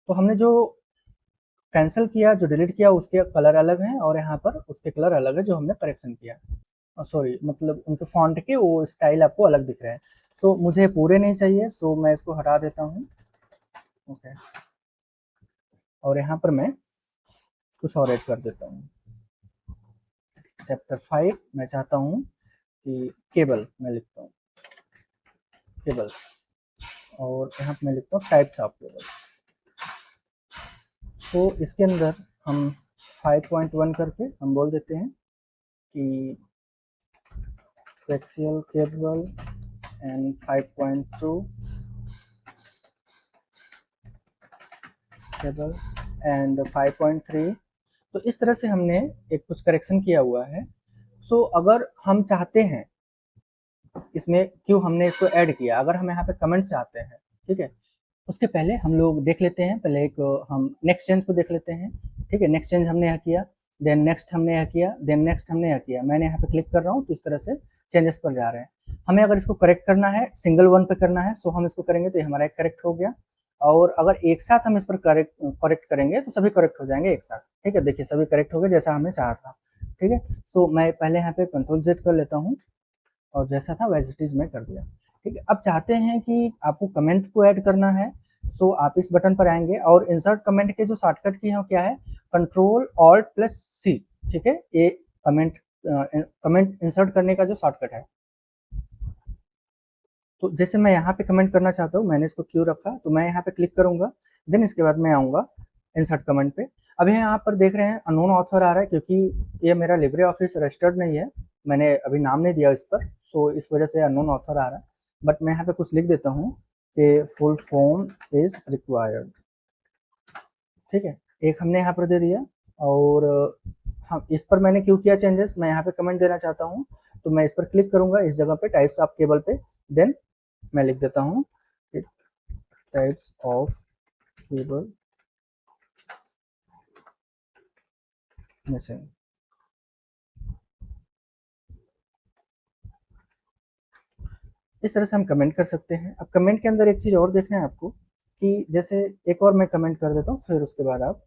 तो हमने जो कैंसिल किया, जो डिलीट किया उसके कलर अलग हैं और यहाँ पर उसके कलर अलग है जो हमने करेक्शन किया। सॉरी, मतलब उनके फॉन्ट के वो स्टाइल आपको अलग दिख रहे हैं। सो मुझे पूरे नहीं चाहिए, सो मैं इसको हटा देता हूँ। ओके, और यहाँ पर मैं कुछ और ऐड कर देता हूँ। चैप्टर 5 मैं चाहता हूँ कि केबल मैं लिखता हूँ, केबल्स, और यहाँ पर मैं लिखता हूँ टाइप्स ऑफ केबल। सो इसके अंदर हम 5.1 करके हम बोल देते हैं कि coaxial cable and 5.2 cable and 5.3। तो इस तरह से हमने एक कुछ करेक्शन किया हुआ है। सो अगर हम चाहते हैं इसमें, क्यों हमने इसको ऐड किया, अगर हम यहाँ पे कमेंट चाहते हैं, ठीक है, उसके पहले हम लोग देख लेते हैं, पहले एक हम नेक्स्ट चेंज को देख लेते हैं। ठीक है, नेक्स्ट चेंज हमने यहाँ किया, देन नेक्स्ट हमने यहाँ किया, देन नेक्स्ट हमने यहाँ किया। मैंने यहाँ पे क्लिक कर रहा हूँ तो इस तरह से चेंजेस पर जा रहे हैं। हमें अगर इसको करेक्ट करना है, सिंगल वन पे करना है, सो हम इसको करेंगे तो ये हमारा एक करेक्ट हो गया। और अगर एक साथ हम इस पर करेक्ट करेंगे तो सभी करेक्ट हो जाएंगे एक साथ। ठीक है, देखिए सभी करेक्ट हो गए जैसा हमने चाहा था। ठीक है, सो मैं पहले यहाँ पे कंट्रोल जेड कर लेता हूँ और जैसा था वैसे चीज में कर दिया। ठीक है, अब चाहते हैं कि आपको कमेंट को ऐड करना है, सो आप इस बटन पर आएंगे और इंसर्ट कमेंट के जो शॉर्टकट की है क्या है, कंट्रोल ऑल्ट प्लस सी। ठीक है, ये कमेंट इंसर्ट करने का जो शॉर्टकट है। तो जैसे मैं यहाँ पे कमेंट करना चाहता हूँ, मैंने इसको क्यों रखा, तो मैं यहाँ पे क्लिक करूंगा, देन इसके बाद मैं आऊंगा इंसर्ट कमेंट पे। अभी यहाँ पर देख रहे हैं अननोन ऑथर आ रहा है, क्योंकि ये मेरा लिब्रे ऑफिस रजिस्टर्ड नहीं है, मैंने अभी नाम नहीं दिया इस पर, सो इस वजह से अननोन ऑथर आ रहा है। बट मैं यहाँ पे कुछ लिख देता हूँ कि फुल फॉर्म इज रिक्वायर्ड। ठीक है, एक हमने यहाँ पर दे दिया। और हाँ, इस पर मैंने क्यों किया चेंजेस, मैं यहाँ पे कमेंट देना चाहता हूँ, तो मैं इस पर क्लिक करूंगा, इस जगह पे टाइप्स ऑफ केबल पे, देन मैं लिख देता हूँ टाइप्स ऑफ केबल मिसिंग। इस तरह से हम कमेंट कर सकते हैं। अब कमेंट के अंदर एक चीज़ और देखना है आपको, कि जैसे एक और मैं कमेंट कर देता हूँ, फिर उसके बाद आप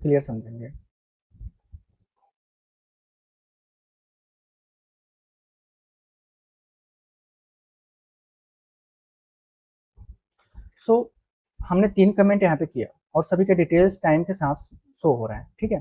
क्लियर समझेंगे। सो हमने 3 कमेंट यहाँ पे किया और सभी के डिटेल्स टाइम के साथ शो हो रहे हैं। ठीक है,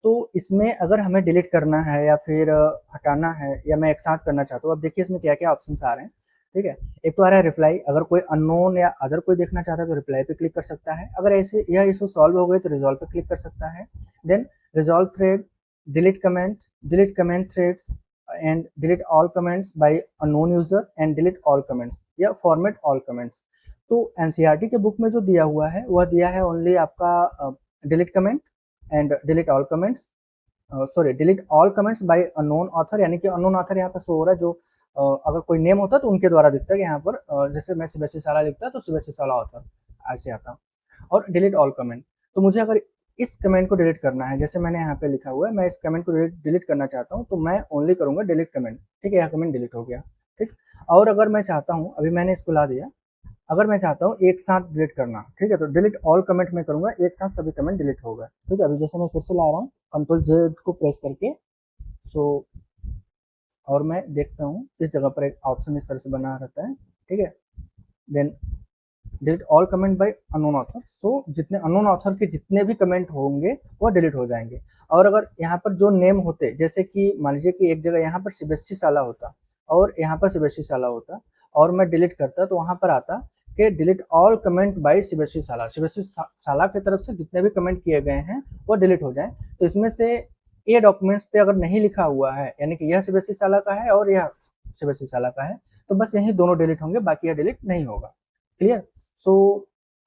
तो इसमें अगर हमें डिलीट करना है या फिर हटाना है या मैं एक साथ करना चाहता हूँ, अब देखिए इसमें क्या क्या ऑप्शंस आ रहे हैं। ठीक है, एक तो आ रहा है रिप्लाई, अगर कोई अननोन या अदर कोई देखना चाहता है तो रिप्लाई पे क्लिक कर सकता है। अगर ऐसे यह इशू सॉल्व हो गए तो रिजॉल्व पे क्लिक कर सकता है। Then resolve thread, delete comment threads and delete all comments by unknown user and delete all comments या फॉर्मेट ऑल कमेंट्स। तो एनसीईआरटी के बुक में जो दिया हुआ है वह दिया है ओनली आपका delete comment and delete all comments, sorry delete all comments by unknown author, यानी कि अननोन ऑथर यहाँ पे शो हो रहा है, जो अगर कोई नेम होता तो उनके द्वारा दिखता है कि यहाँ पर जैसे मैं शिवाशी साला लिखता है तो शिवाशी साला ऑथर ऐसे आता। और डिलीट ऑल कमेंट, तो मुझे अगर इस कमेंट को डिलीट करना है, जैसे मैंने यहाँ पे लिखा हुआ है, मैं इस कमेंट को डिलीट करना चाहता हूँ, तो मैं ओनली करूंगा डिलीट कमेंट। ठीक है, यह कमेंट डिलीट हो गया। ठीक, और अगर मैं चाहता हूँ, अभी मैंने इसको ला दिया, अगर मैं चाहता हूँ एक साथ डिलीट करना, ठीक है, तो डिलीट ऑल कमेंट में करूंगा, एक साथ सभी कमेंट डिलीट होगा। ठीक है, अभी जैसे मैं फिर से ला रहा हूँ कंट्रोल जेड को प्रेस करके, सो और मैं देखता हूँ इस जगह पर एक ऑप्शन इस तरह से बना रहता है। ठीक है, then delete all comment by unknown author, so जितने अननोन ऑथर के जितने भी कमेंट होंगे वो डिलीट हो जाएंगे। और अगर यहाँ पर जो नेम होते, जैसे कि मान लीजिए कि एक जगह यहाँ पर शिवश्री साला होता और यहाँ पर शिवश्री साला होता और मैं डिलीट करता, तो वहां पर आता कि delete all comment by Shivshri Shala, Shivshri साला की तरफ से जितने भी कमेंट किए गए हैं वो डिलीट हो जाए। तो इसमें से ये डॉक्यूमेंट्स पे अगर नहीं लिखा हुआ है, यानी कि यह शिवश्री साला का है और यह शिवश्री साला का है, तो बस यही दोनों डिलीट होंगे, बाकी यह डिलीट नहीं होगा। क्लियर। सो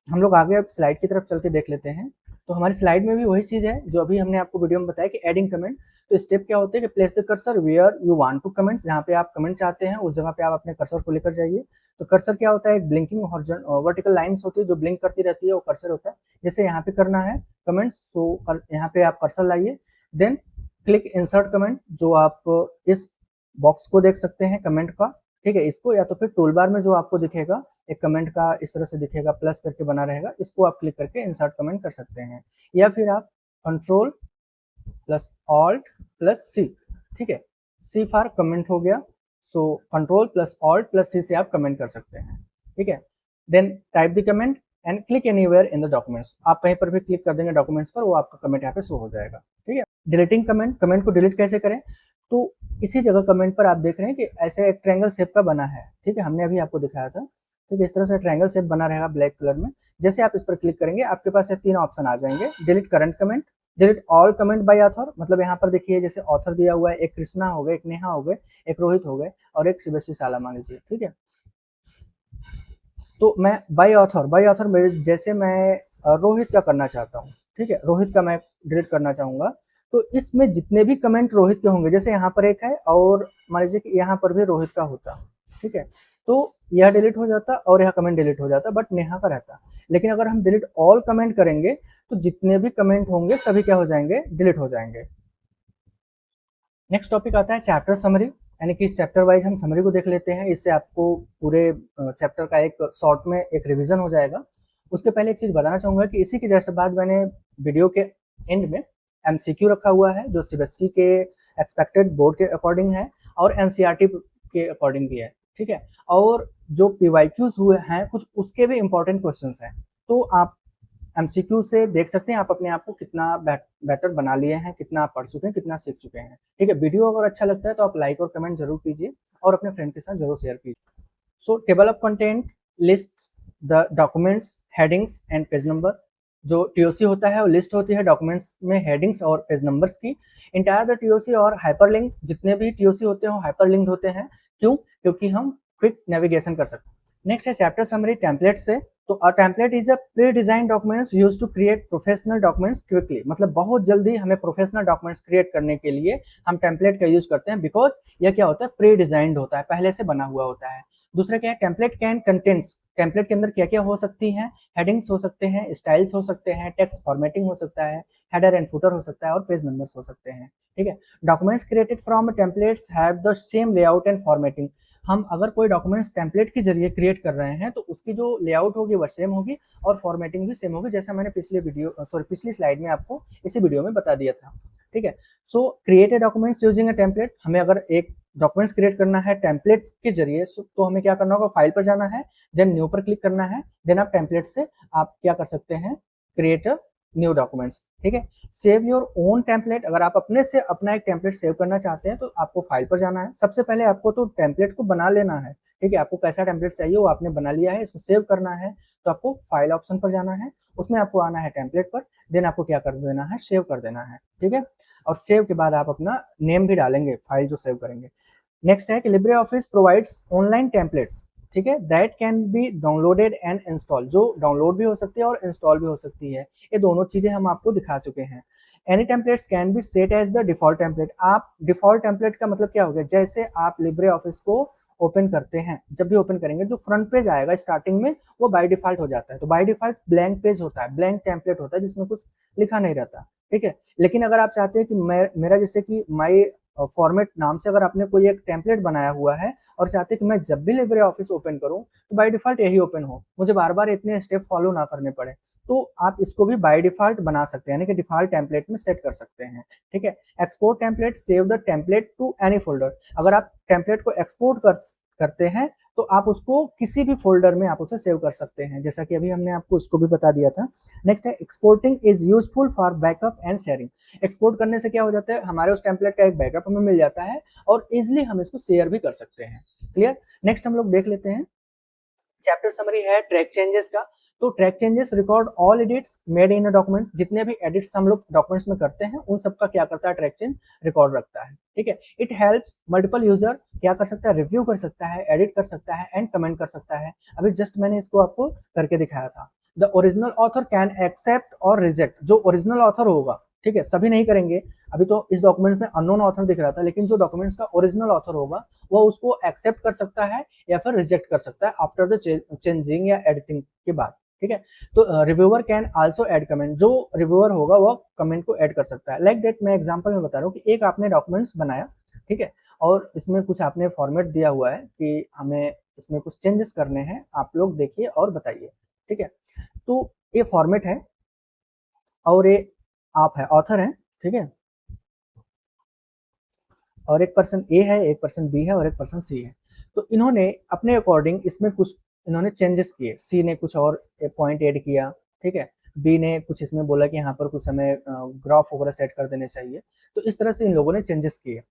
हम लोग आगे अब स्लाइड की तरफ चल के देख लेते हैं। तो हमारी स्लाइड में भी वही चीज है जो अभी हमने आपको वीडियो में बताया कि एडिंग कमेंट। तो स्टेप क्या होते हैं कि place the cursor where you want to comment, जहाँ पे आप कमेंट चाहते हैं उस जगह पे आप अपने कर्सर को लेकर जाइए। तो कर्सर क्या होता है, एक ब्लिंकिंग वर्टिकल लाइंस होती है जो ब्लिंक करती रहती है, वो कर्सर होता है। जैसे यहाँ पे करना है कमेंट, सो यहाँ पे आप कर्सर लाइए, देन क्लिक इंसर्ट कमेंट, जो आप इस बॉक्स को देख सकते हैं कमेंट का। ठीक है, इसको या तो फिर टूल बार में जो आपको दिखेगा एक कमेंट का इस तरह से दिखेगा, प्लस करके बना रहेगा, इसको आप क्लिक करके इंसर्ट कमेंट कर सकते हैं, या फिर आप control plus alt plus C, ठीक है, सी फॉर कमेंट हो गया, so control plus alt plus C से आप कमेंट कर सकते हैं, ठीक है। Then type the comment and click anywhere in the documents, आप कहीं पर भी क्लिक कर देंगे डॉक्यूमेंट्स पर, वो आपका कमेंट यहाँ पे शो हो जाएगा, ठीक है। डिलीटिंग कमेंट, कमेंट को डिलीट कैसे करें, तो इसी जगह कमेंट पर आप देख रहे हैं कि ऐसे एक ट्रायंगल शेप का बना है, ठीक है, हमने अभी आपको दिखाया था, ठीक है, इस तरह से ट्रायंगल शेप बना रहेगा ब्लैक कलर में। जैसे आप इस पर क्लिक करेंगे आपके पास ये 3 ऑप्शन आ जाएंगे, delete current comment, delete all comment by author, मतलब यहाँ पर देखिए जैसे ऑथर दिया हुआ है, एक कृष्णा हो गए, एक नेहा हो गए, एक रोहित हो गए और एक शिवश्री साला मान लीजिए, ठीक है। तो मैं बाय ऑथर मेरे जैसे मैं रोहित का करना चाहता हूँ, ठीक है, रोहित का मैं डिलीट करना चाहूंगा, तो इसमें जितने भी कमेंट रोहित के होंगे, जैसे यहाँ पर एक है और मान लीजिए कि यहाँ पर भी रोहित का होता, ठीक है, तो यह डिलीट हो जाता और यह कमेंट डिलीट हो जाता, बट नेहा का रहता। लेकिन अगर हम डिलीट ऑल कमेंट करेंगे तो जितने भी कमेंट होंगे सभी क्या हो जाएंगे, डिलीट हो जाएंगे। नेक्स्ट टॉपिक आता है चैप्टर समरी, यानी कि इस चैप्टर वाइज हम समरी को देख लेते हैं, इससे आपको पूरे चैप्टर का एक शॉर्ट में एक रिवीजन हो जाएगा। उसके पहले एक चीज बताना चाहूंगा कि इसी के जस्ट बाद मैंने वीडियो के एंड में एमसीक्यू रखा हुआ है, जो सीबीएसई के एक्सपेक्टेड बोर्ड के अकॉर्डिंग है और एनसीईआरटी के अकॉर्डिंग भी है, ठीक है, और जो पीवाईक्यूज हुए हैं कुछ उसके भी इंपॉर्टेंट क्वेश्चंस हैं, तो आप एमसीक्यू से देख सकते हैं आप अपने आप को कितना बेटर बना लिए हैं, कितना आप पढ़ चुके हैं, कितना सीख चुके हैं, ठीक है। वीडियो अगर अच्छा लगता है तो आप लाइक और कमेंट जरूर कीजिए और अपने फ्रेंड के साथ जरूर शेयर कीजिए। सो table of content list the documents headings and page number, जो टीओसी होता है वो लिस्ट होती है डॉक्यूमेंट्स में हेडिंग्स और पेज नंबर्स की। इंटायर द टीओसी और हाइपरलिंक, जितने भी टीओसी होते हैं हाइपरलिंक्ड होते हैं, क्यों, क्योंकि हम क्विक नेविगेशन कर सकते हैं। नेक्स्ट है चैप्टर समरी टेम्पलेट से, तो a template is a pre design documents used to create professional documents quickly, मतलब बहुत जल्दी हमें प्रोफेशनल डॉक्यूमेंट्स क्रिएट करने के लिए हम टेम्पलेट का यूज करते हैं, बिकॉज यह क्या होता है, प्री डिजाइंड होता है, पहले से बना हुआ होता है। दूसरा क्या है, टेम्पलेट कैन कंटेंट्स, टेम्पलेट के अंदर क्या क्या हो सकती हैं, हेडिंग्स हो सकते हैं, स्टाइल्स हो सकते हैं, टेक्स्ट फॉर्मेटिंग हो सकता है, हेडर एंड फुटर हो सकता है और पेज नंबर्स हो सकते हैं, ठीक है। Documents created from templates have the same layout and formatting, हम अगर कोई डॉक्यूमेंट्स टेम्पलेट के जरिए क्रिएट कर रहे हैं तो उसकी जो लेआउट होगी वह सेम होगी और फॉर्मेटिंग भी सेम होगी, जैसा मैंने पिछली स्लाइड में आपको इसी वीडियो में बता दिया था, ठीक है। सो create a documents using a template, हमें अगर एक डॉक्यूमेंट्स क्रिएट करना है टेम्पलेट के जरिए तो हमें क्या करना होगा, फाइल पर जाना है, देन न्यू पर क्लिक करना है, देन आप टेम्पलेट से आप क्या कर सकते हैं, क्रिएट अ न्यू डॉक्यूमेंट्स, ठीक है। सेव योर ओन टेम्पलेट, अगर आप अपने से अपना एक टेम्पलेट सेव करना चाहते हैं तो आपको फाइल पर जाना है, सबसे पहले आपको तो टेम्पलेट को बना लेना है, ठीक है, आपको कैसा टेम्पलेट चाहिए वो आपने बना लिया है, इसको सेव करना है तो आपको फाइल ऑप्शन पर जाना है, उसमें आपको आना है टेम्पलेट पर, देन आपको क्या कर देना है, सेव कर देना है, ठीक है, और सेव के बाद आप अपना नेम भी डालेंगे फाइल जो सेव करेंगे। नेक्स्ट है कि Libre office provides online templates, ठीक है, that can be downloaded and install, जो डाउनलोड भी हो सकती है और इंस्टॉल भी हो सकती है, ये दोनों चीजें हम आपको दिखा चुके हैं। Any templates can be set as the default template, आप डिफॉल्ट टेम्पलेट का मतलब क्या हो गया, जैसे आप लिब्रे ऑफिस को ओपन करते हैं, जब भी ओपन करेंगे जो फ्रंट पेज आएगा स्टार्टिंग में वो बाय डिफॉल्ट हो जाता है, तो बाय डिफॉल्ट ब्लैंक पेज होता है, ब्लैंक टेम्पलेट होता है जिसमें कुछ लिखा नहीं रहता, ठीक है। लेकिन अगर आप चाहते हैं कि मेरा जैसे कि माई फॉर्मेट नाम से अगर आपने कोई एक टेम्पलेट बनाया हुआ है और चाहते हैं कि मैं जब भी लिब्रे ऑफिस ओपन करूं तो बाय डिफॉल्ट यही ओपन हो, मुझे बार बार इतने स्टेप फॉलो ना करने पड़े, तो आप इसको भी बाय डिफॉल्ट बना सकते हैं, यानी कि डिफॉल्ट टेम्पलेट में सेट कर सकते हैं, ठीक है। Export template, save the template to any folder, अगर आप टेम्पलेट को एक्सपोर्ट करते हैं तो आप उसको किसी भी फोल्डर में आप उसे सेव कर सकते हैं, जैसा कि अभी हमने आपको उसको भी बता दिया था। नेक्स्ट है exporting is useful for backup and sharing, export करने से क्या हो जाता है, हमारे उस टेम्पलेट का एक बैकअप हमें मिल जाता है और इजिली हम इसको शेयर भी कर सकते हैं, क्लियर। नेक्स्ट हम लोग देख लेते हैं चैप्टर समरी है ट्रैक चेंजेस का, तो track changes record all edits made in documents, जितने भी एडिट्स हम लोग डॉक्यूमेंट्स में करते हैं उन सबका क्या करता है, ट्रैक चेंज रिकॉर्ड रखता है, ठीक है। इट हेल्प्स मल्टीपल यूजर, क्या कर सकता है, रिव्यू कर सकता है, एडिट कर सकता है एंड कमेंट कर सकता है, अभी जस्ट मैंने इसको आपको करके दिखाया था। The original author can accept और रिजेक्ट, जो ओरिजिनल ऑथर होगा, ठीक है, सभी नहीं करेंगे, अभी तो इस डॉक्यूमेंट्स में अननोन ऑथर दिख रहा था, लेकिन जो डॉक्यूमेंट्स का ओरिजिनल ऑथर होगा वो उसको एक्सेप्ट कर सकता है या फिर रिजेक्ट कर सकता है आफ्टर द चेंजिंग या एडिटिंग के बाद, ठीक है। तो reviewer can also add comment, जो रिव्यूअर होगा वो कमेंट को ऐड कर सकता है, लाइक दैट मैं एग्जांपल में बता रहा हूँ कि एक आपने डॉक्यूमेंट्स बनाया, ठीक है। और इसमें कुछ आपने फॉर्मेट दिया हुआ है कि हमें इसमें कुछ चेंजेस करने हैं, आप लोग देखिए और बताइए, ठीक है। तो ये फॉर्मेट है और ये आप है, ऑथर है, ठीक है। और एक पर्सन ए है, एक पर्सन बी है और एक पर्सन सी है। तो इन्होंने अपने अकॉर्डिंग इसमें कुछ इन्होंने चेंजेस किए। सी ने कुछ और पॉइंट ऐड किया, ठीक है। बी ने कुछ इसमें बोला कि यहाँ पर कुछ हमें ग्राफ वगैरह सेट कर देने चाहिए। तो इस तरह से इन लोगों ने चेंजेस किए।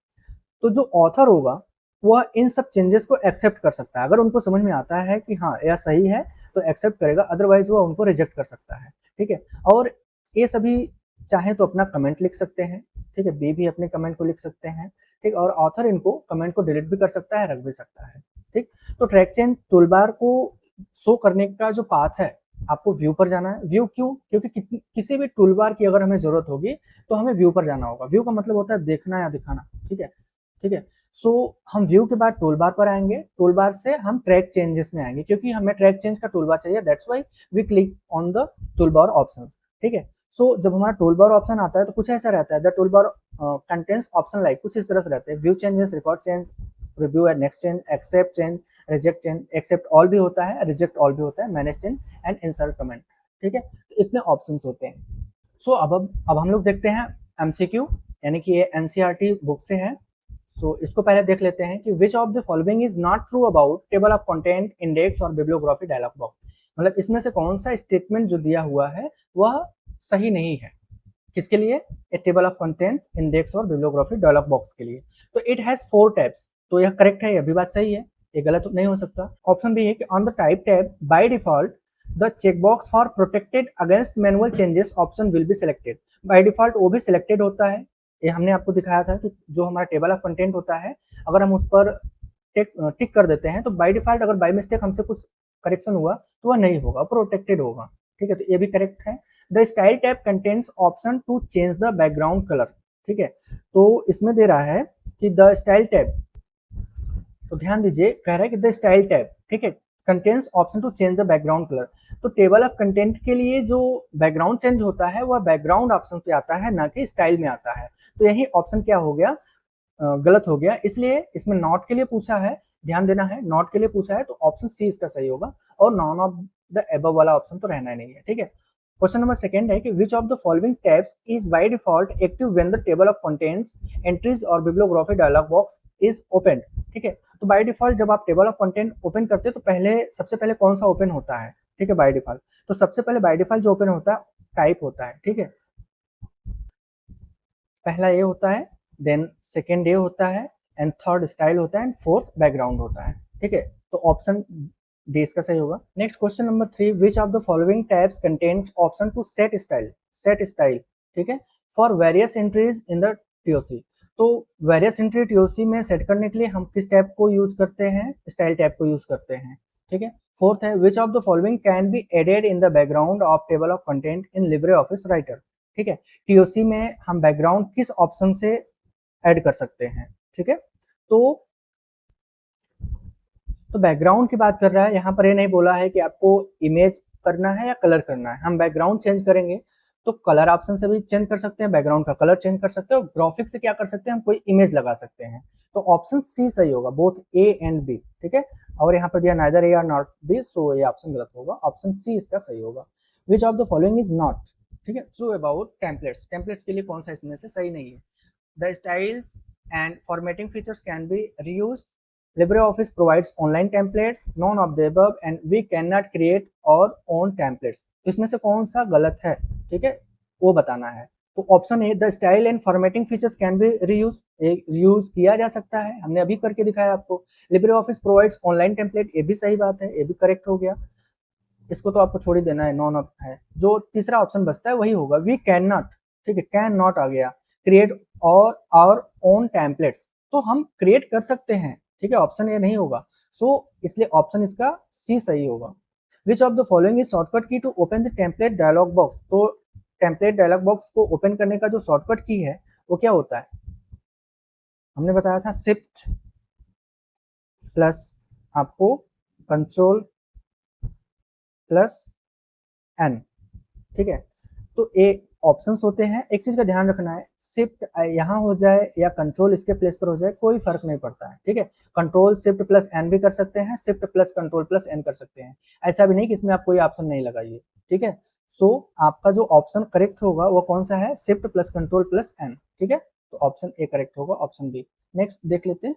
तो जो ऑथर होगा वह इन सब चेंजेस को एक्सेप्ट कर सकता है। अगर उनको समझ में आता है कि हाँ यह सही है तो एक्सेप्ट करेगा, अदरवाइज वह उनको रिजेक्ट कर सकता है, ठीक है। और ये सभी चाहे तो अपना कमेंट लिख सकते हैं, ठीक है। बी भी अपने कमेंट को लिख सकते हैं, ठीक। और ऑथर इनको कमेंट को डिलीट भी कर सकता है, रख भी सकता है, ठीक। तो ट्रैक चेंज टूलबार को शो करने का जो पाथ है, आपको व्यू पर जाना है। व्यू क्यों? क्योंकि किसी भी टूलबार की अगर हमें जरूरत होगी तो हमें व्यू पर जाना होगा। व्यू का मतलब होता है देखना या दिखाना, ठीक है, ठीक है। सो हम व्यू के बाद टूल बार पर आएंगे, टूल बार से हम ट्रैक चेंजेस में आएंगे, क्योंकि हमें ट्रैक चेंज का टूल बार चाहिए, that's why we click on the tool bar options, ठीक है। सो जब हमारा टूल बार ऑप्शन आता है तो कुछ ऐसा रहता है, the tool bar contents option like, कुछ इस तरह से रहते हैं। View changes, record change, review and next change, accept change, reject change, accept all भी होता है, रिजेक्ट ऑल भी होता है, manage change and insert comment, ठीक है। तो इतने ऑप्शंस होते हैं। सो अब हम लोग देखते हैं एमसीक्यू, यानी कि ये एनसीईआरटी बुक से है। सो इसको पहले देख लेते हैं कि which of the following is not true about table of content, index और बिब्लियोग्राफी डायलॉग बॉक्स। मतलब इसमें से कौन सा स्टेटमेंट जो दिया हुआ है वह सही नहीं है। किसके लिए? ए टेबल ऑफ कंटेंट, इंडेक्स और बिब्लियोग्राफी डायलॉग बॉक्स के लिए। तो इट हैज 4 टैब्स। तो यह करेक्ट है, यह भी बात सही है, ये गलत नहीं हो सकता। ऑप्शन बी है कि on the type tab by default the checkbox for protected against manual changes option will be selected. By default वो भी सिलेक्टेड होता है। ये हमने आपको दिखाया था कि जो हमारा टेबल ऑफ कंटेंट होता है, अगर हम उस पर टिक कर देते हैं तो बाय डिफॉल्ट अगर बाय मिस्टेक हमसे कुछ करेक्शन हुआ तो वह नहीं होगा, प्रोटेक्टेड होगा, ठीक है। तो ये भी करेक्ट है। The style tab contents option to change the background colour, ठीक है। तो इसमें दे रहा है कि द स्टाइल टैब, तो ध्यान दीजिए, कह रहा है कि द स्टाइल टैब, ठीक है, contents option to change the background colour. तो टेबल ऑफ कंटेंट के लिए जो बैकग्राउंड चेंज होता है वह बैकग्राउंड ऑप्शन पे आता है, ना कि स्टाइल में आता है। तो यही ऑप्शन क्या हो गया, गलत हो गया। इसलिए इसमें नॉट के लिए पूछा है, ध्यान देना है, नॉट के लिए पूछा है तो ऑप्शन सी इसका सही होगा, और नॉन ऑफ द एबव वाला ऑप्शन तो रहना ही नहीं है, ठीक है। क्वेश्चन नंबर सेकंड है कि which of the following tabs is by default active when the table of contents, entries और bibliography dialog box is open, ठीक है। तो बाय डिफॉल्ट जब आप टेबल ऑफ कंटेंट ओपन करते हैं तो पहले सबसे पहले कौन सा ओपन होता है, ठीक है, बाय डिफॉल्ट। तो सबसे पहले बाय डिफॉल्ट जो ओपन होता है टाइप होता है, ठीक है। पहला ए होता है, देन सेकेंड ए होता है, एंड थर्ड स्टाइल होता है, एंड फोर्थ बैकग्राउंड होता है, ठीक है। तो ऑप्शन डी इसका सही होगा। Next question number 3, which of the following tabs contents option to set style, set style, ठीक है, for various entries in the TOC. तो वेरियस एंट्री टीओसी में सेट करने के लिए हम किस टैब को यूज करते हैं? स्टाइल टैब को यूज करते हैं, ठीक है। फोर्थ है, which of the following can be added in the background of table of content in Libre office Writer, ठीक है। टीओसी में हम बैकग्राउंड किस ऑप्शन से ऐड कर सकते हैं, ठीक है। तो बैकग्राउंड की बात कर रहा है, यहाँ पर ये नहीं बोला है कि आपको इमेज करना है या कलर करना है। हम बैकग्राउंड चेंज करेंगे तो कलर ऑप्शन से भी चेंज कर सकते हैं, बैकग्राउंड का कलर चेंज कर सकते हैं, और ग्राफिक से क्या कर सकते हैं, हम कोई इमेज लगा सकते हैं। तो ऑप्शन सी सही होगा, बोथ ए एंड बी, ठीक है। और यहाँ पर दिया neither A or not B, so ये ऑप्शन गलत होगा, ऑप्शन सी इसका सही होगा। Which of the following is not, ठीक है, ट्रू अबाउट टेम्पलेट्स। टेम्पलेट्स के लिए कौन सा इसमें से सही नहीं है? The styles and formatting features can be reused. LibreOffice provides online templates, none of the above, and we cannot create our own templates. तो इसमें से कौन सा गलत है, ठीक है, वो बताना है। तो option A, the style and formatting features can be reuse, reuse किया जा सकता है, हमने अभी करके दिखाया आपको। LibreOffice प्रोवाइड्स ऑनलाइन टेम्पलेट, ये भी सही बात है, ये भी करेक्ट हो गया, इसको तो आपको छोड़ ही देना है, नॉन ऑफ है। जो तीसरा ऑप्शन बचता है वही होगा, वी कैन नॉट, ठीक है, कैन नॉट आ गया, क्रिएट और आवर ओन टेम्पलेट्स, तो हम क्रिएट कर सकते हैं, ठीक है, ऑप्शन ए नहीं होगा। सो इसलिए ऑप्शन इसका सी सही होगा। Which of the following is shortcut key to open the template dialog box. तो टेम्पलेट डायलॉग बॉक्स को ओपन करने का जो शॉर्टकट की है वो क्या होता है? हमने बताया था शिफ्ट प्लस आपको कंट्रोल प्लस एन, ठीक है। तो ए ऑप्शंस होते हैं, एक चीज का ध्यान रखना है, शिफ्ट यहाँ हो जाए या कंट्रोल इसके प्लेस पर हो जाए कोई फर्क नहीं पड़ता है, ठीक है। कंट्रोल शिफ्ट प्लस एन भी कर सकते हैं, shift plus control plus N कर सकते हैं, ऐसा भी नहीं कि इसमें आप कोई ऑप्शन नहीं लगाइए, ठीक है। सो आपका जो ऑप्शन करेक्ट होगा वो कौन सा है, shift plus control plus N, ठीक है। तो ऑप्शन ए करेक्ट होगा, ऑप्शन बी। नेक्स्ट देख लेते हैं।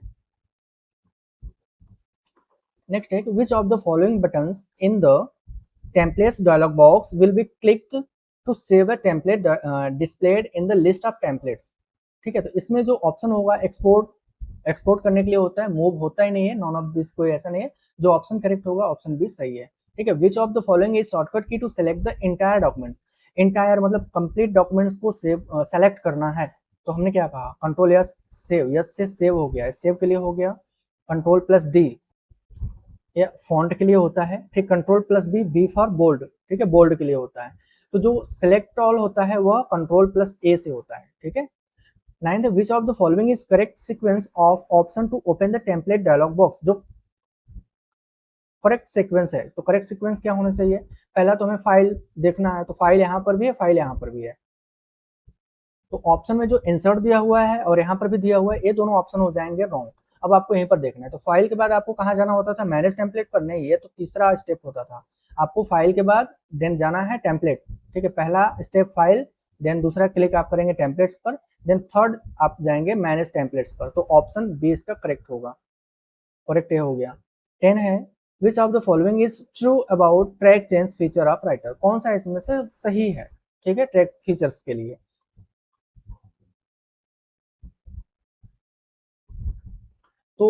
नेक्स्ट है which of the following buttons in the templates dialog box will be clicked to save a template displayed in the list of templates, ठीक है। तो इसमें जो ऑप्शन होगा एक्सपोर्ट करने के लिए होता है, मूव होता ही नहीं है, नॉन ऑफ दिस कोई ऐसा नहीं है। जो ऑप्शन करेक्ट होगा ऑप्शन बी सही है, ठीक है। Which of the following is shortcut key to select the entire document, entire मतलब कंप्लीट डॉक्यूमेंट्स को सेव सेलेक्ट करना है, तो हमने क्या कहा, कंट्रोल यस सेव, यस से सेव हो गया, सेव के लिए हो गया कंट्रोल प्लस डी, ये फॉन्ट के लिए होता है, ठीक। Control plus B, B for bold, ठीक है, बोल्ड के लिए होता है। तो जो सिलेक्ट ऑल होता है वह कंट्रोल प्लस ए से होता है, ठीक है। Ninth, which of the following is correct sequence of option to open the template dialog box, जो करेक्ट सीक्वेंस है, तो करेक्ट सीक्वेंस क्या होना चाहिए, पहला तो हमें फाइल देखना है, तो फाइल यहाँ पर भी है, फाइल यहाँ पर भी है, तो ऑप्शन में जो इंसर्ट दिया हुआ है और यहाँ पर भी दिया हुआ है, ये दोनों ऑप्शन हो जाएंगे रॉन्ग। अब आपको यहीं पर देखना है, तो फाइल के बाद आपको कहाँ जाना होता था, मैनेज टेम्पलेट पर, नहीं, ये तो तीसरा स्टेप होता था। आपको फाइल के बाद देन जाना है टेम्पलेट, ठीक है, पहला स्टेप फाइल, देन दूसरा क्लिक आप करेंगे टेम्पलेट्स पर, देन थर्ड आप जाएंगे मैनेज टेम्पलेट्स पर, तो ऑप्शन बी इसका करेक्ट होगा, करेक्ट ये हो गया। 10 है which of the following is true about track change feature of writer, कौन सा इसमें से सही है, ठीक है, ट्रैक फीचर्स के लिए। तो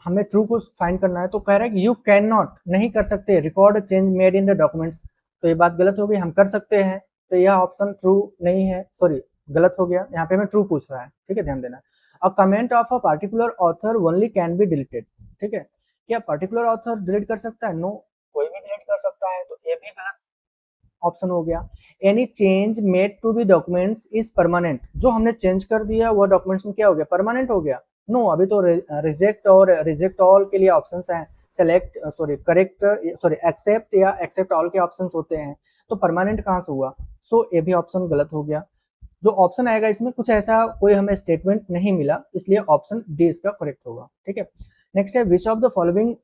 हमें ट्रू को फाइंड करना है, तो कह रहा है कि यू कैन नॉट, नहीं कर सकते, record change made in the documents, तो ये बात गलत हो गई, हम कर सकते हैं, तो यह ऑप्शन ट्रू नहीं है, सॉरी गलत हो गया, यहाँ पे हमें ट्रू पूछ रहा है, ठीक है, ध्यान देना। A comment of a particular author only can be deleted, ठीक है, क्या पर्टिकुलर ऑथर डिलीट कर सकता है, नो, कोई भी डिलीट कर सकता है, तो ये भी गलत ऑप्शन हो गया। Any change made to be documents is permanent, जो हमने चेंज कर दिया वो डॉक्यूमेंट्स में क्या हो गया, परमानेंट हो गया, नो, अभी तो रिजेक्ट और रिजेक्ट ऑल के लिए ऑप्शंस हैं, select sorry correct sorry accept या एक्सेप्ट ऑल के ऑप्शंस होते हैं, तो परमानेंट कहाँ से हुआ, सो ये भी ऑप्शन गलत हो गया। जो ऑप्शन आएगा इसमें कुछ ऐसा कोई हमें स्टेटमेंट नहीं मिला, इसलिए ऑप्शन डी इसका करेक्ट होगा, ठीक है। नेक्स्ट है which of the following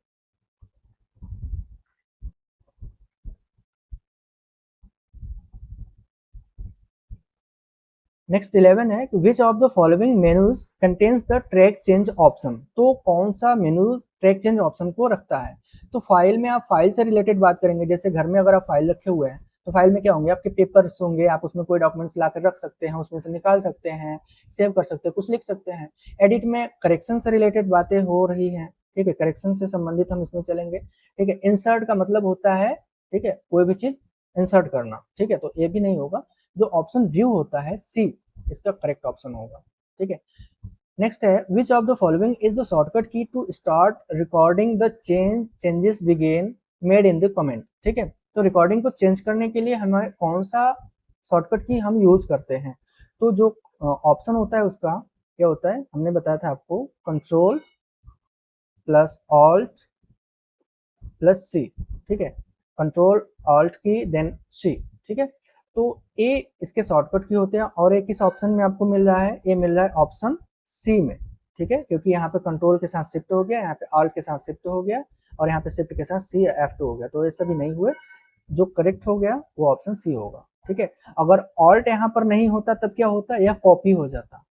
next 11 है which of the following menus contains the track change option, तो कौन सा मेनू ट्रैक चेंज ऑप्शन को रखता है। तो फाइल में आप फाइल से रिलेटेड बात करेंगे, जैसे घर में अगर आप फाइल रखे हुए हैं तो फाइल में क्या होंगे, आपके पेपर्स होंगे, आप उसमें कोई डॉक्यूमेंट्स लाकर रख सकते हैं, उसमें से निकाल सकते हैं, सेव कर सकते हैं, कुछ लिख सकते हैं। एडिट में करेक्शन से रिलेटेड बातें हो रही हैं, ठीक है, करेक्शन से संबंधित हम इसमें चलेंगे, ठीक है। इंसर्ट का मतलब होता है, ठीक है, कोई भी चीज इंसर्ट करना, ठीक है, तो ये भी नहीं होगा। जो ऑप्शन व्यू होता है सी इसका करेक्ट ऑप्शन होगा, ठीक है। नेक्स्ट है which of the following is the shortcut key to start recording the changes बिगेन मेड इन द कमेंट, ठीक है। तो रिकॉर्डिंग को चेंज करने के लिए हमें कौन सा शॉर्टकट की हम यूज करते हैं, तो जो ऑप्शन होता है उसका क्या होता है, हमने बताया था आपको, control plus alt plus C, ठीक है, कंट्रोल ऑल्ट की देन सी, ठीक है। तो ए इसके शॉर्टकट की होते हैं, और एक किस ऑप्शन में आपको मिल रहा है, ये मिल रहा है ऑप्शन सी में, ठीक है, क्योंकि यहाँ पे कंट्रोल के साथ शिफ्ट हो गया, यहाँ पे ऑल्ट के साथ शिफ्ट हो गया, और यहाँ पे शिफ्ट के साथ सी F2 हो गया, तो ये सभी नहीं हुए, जो करेक्ट हो गया वो ऑप्शन सी होगा, ठीक है। अगर ऑल्ट यहाँ पर नहीं होता तब क्या होता, यह कॉपी हो जाता,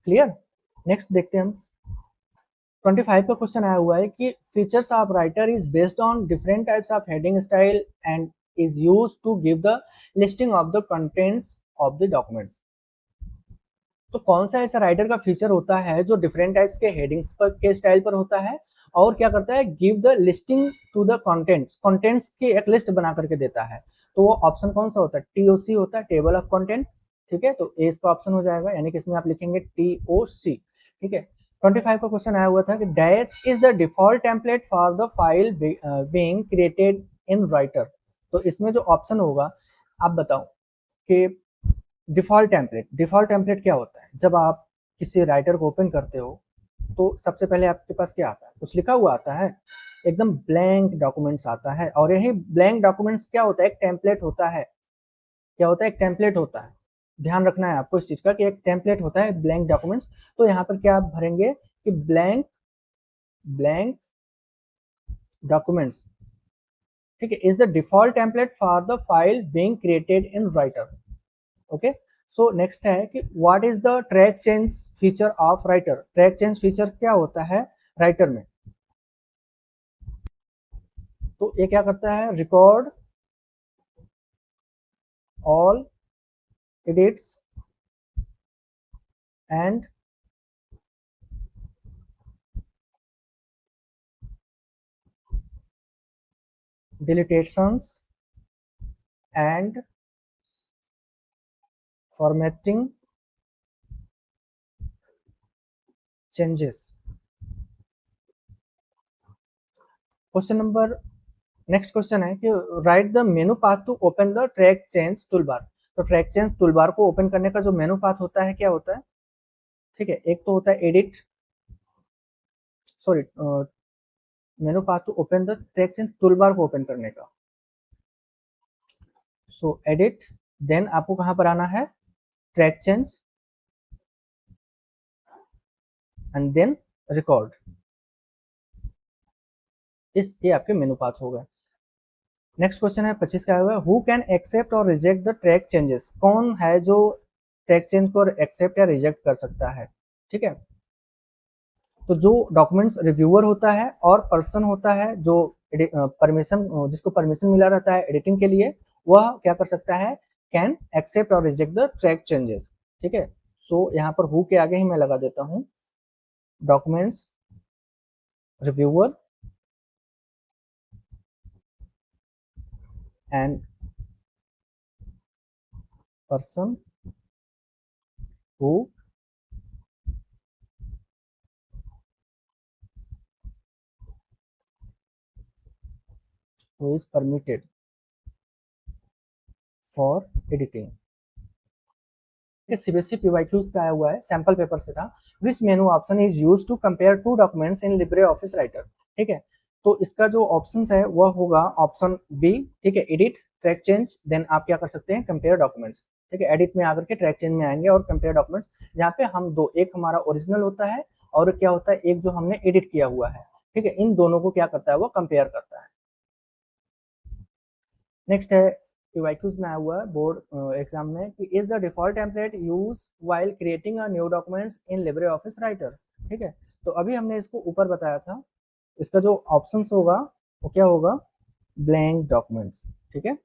क्लियर। नेक्स्ट देखते हैं हम 25 का क्वेश्चन आया हुआ है कि features of Writer is based on different types of heading style and is used to give the listing of the contents of the documents, तो कौन सा ऐसा राइटर का फीचर होता है जो डिफरेंट टाइप्स के हेडिंग्स पर के स्टाइल पर होता है, और क्या करता है, give the listing to the contents की एक लिस्ट बना करके देता है, तो वो ऑप्शन कौन सा होता है, TOC होता है, टेबल ऑफ कंटेंट, ठीक है, तो ए इसका ऑप्शन हो जाएगा, यानी कि इसमें आप लिखेंगे TOC, ठीक है। 25 का क्वेश्चन आया हुआ था कि dash is the default template for the file being created in writer, तो इसमें जो ऑप्शन होगा आप बताओ कि डिफॉल्ट टेम्पलेट क्या होता है, जब आप किसी राइटर को ओपन करते हो तो सबसे पहले आपके पास क्या आता है, कुछ लिखा हुआ आता है, एकदम ब्लैंक डॉक्यूमेंट्स आता है, और यही ब्लैंक डॉक्यूमेंट्स क्या होता है, एक टेम्पलेट होता है, क्या होता है, एक टेम्पलेट होता है, ध्यान रखना है आपको इस चीज का कि एक टेम्पलेट होता है ब्लैंक डॉक्यूमेंट्स। तो यहाँ पर क्या आप भरेंगे कि ब्लैंक ब्लैंक डॉक्यूमेंट्स, ठीक है, is the default template for the file being created in writer. Okay, so next है कि what is the track change feature of writer. Track change feature क्या होता है राइटर में, तो ये क्या करता है, record all edits and deletions and formatting changes। Question number, next question है कि write the menu path to open the track change toolbar. तो ट्रैक चेंज टूलबार को ओपन करने का जो मेनू पाथ होता है क्या होता है, ठीक है, एक तो होता है edit, sorry, menu path to open the track change toolbar को ओपन करने का। सो एडिट, देन आपको कहां पर आना है, track change and then record. इस ये आपके मेनू पाथ हो गए। नेक्स्ट क्वेश्चन है 25 का हुआ, हु कैन एक्सेप्ट और रिजेक्ट द ट्रैक चेंजेस। कौन है जो ट्रैक चेंज को एक्सेप्ट या रिजेक्ट कर सकता है, ठीक है। तो जो डॉक्यूमेंट्स रिव्यूअर होता है और पर्सन होता है जो परमिशन, जिसको परमिशन मिला रहता है एडिटिंग के लिए, वह क्या कर सकता है, कैन एक्सेप्ट और रिजेक्ट द ट्रैक चेंजेस, ठीक है। सो यहाँ पर हु के आगे ही मैं लगा देता हूँ documents reviewer and person who is permitted for editing। CBSE PYQs का आया हुआ है, सैंपल पेपर से था। Which menu option is used to compare two documents in Libre office Writer, ठीक है। तो इसका जो ऑप्शंस है वह होगा ऑप्शन बी, ठीक है, एडिट, ट्रैक चेंज, देन आप क्या कर सकते हैं, कंपेयर डॉक्यूमेंट्स, ठीक है। एडिट में आकर के ट्रैक चेंज में आएंगे और कंपेयर डॉक्यूमेंट्स, जहाँ पे हम दो, एक हमारा ओरिजिनल होता है और क्या होता है, एक जो हमने एडिट किया हुआ है, ठीक है, इन दोनों को क्या करता है, वो कंपेयर करता है। नेक्स्ट है पीवाईक्यूज में आया हुआ है बोर्ड एग्जाम में कि is the default template use while creating a new documents in Libre office Writer, ठीक है। तो अभी हमने इसको ऊपर बताया था, इसका जो ऑप्शंस होगा वो क्या होगा, ब्लैंक डॉक्यूमेंट्स, ठीक है।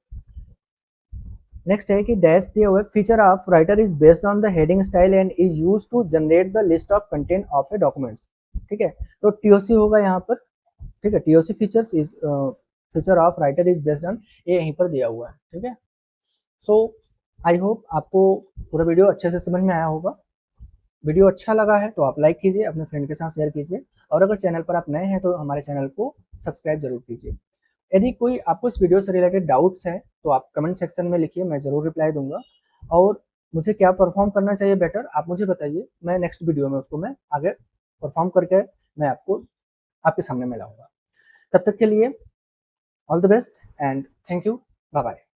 नेक्स्ट है कि डैश दिया हुआ feature of Writer is based on the heading style and is use to generate the list of content of a documents, ठीक है। तो टीओसी होगा यहाँ पर, ठीक है, TOC features is feature of Writer is based on, ये यहीं पर दिया हुआ है, ठीक है। सो आई होप आपको पूरा वीडियो अच्छे से समझ में आया होगा। वीडियो अच्छा लगा है तो आप लाइक कीजिए, अपने फ्रेंड के साथ शेयर कीजिए, और अगर चैनल पर आप नए हैं तो हमारे चैनल को सब्सक्राइब जरूर कीजिए। यदि कोई आपको इस वीडियो से रिलेटेड डाउट्स है तो आप कमेंट सेक्शन में लिखिए, मैं ज़रूर रिप्लाई दूंगा। और मुझे क्या परफॉर्म करना चाहिए बेटर, आप मुझे बताइए, मैं नेक्स्ट वीडियो में उसको मैं आगे परफॉर्म करके मैं आपको आपके सामने में लाऊंगा। तब तक के लिए all the best and thank you, bye bye.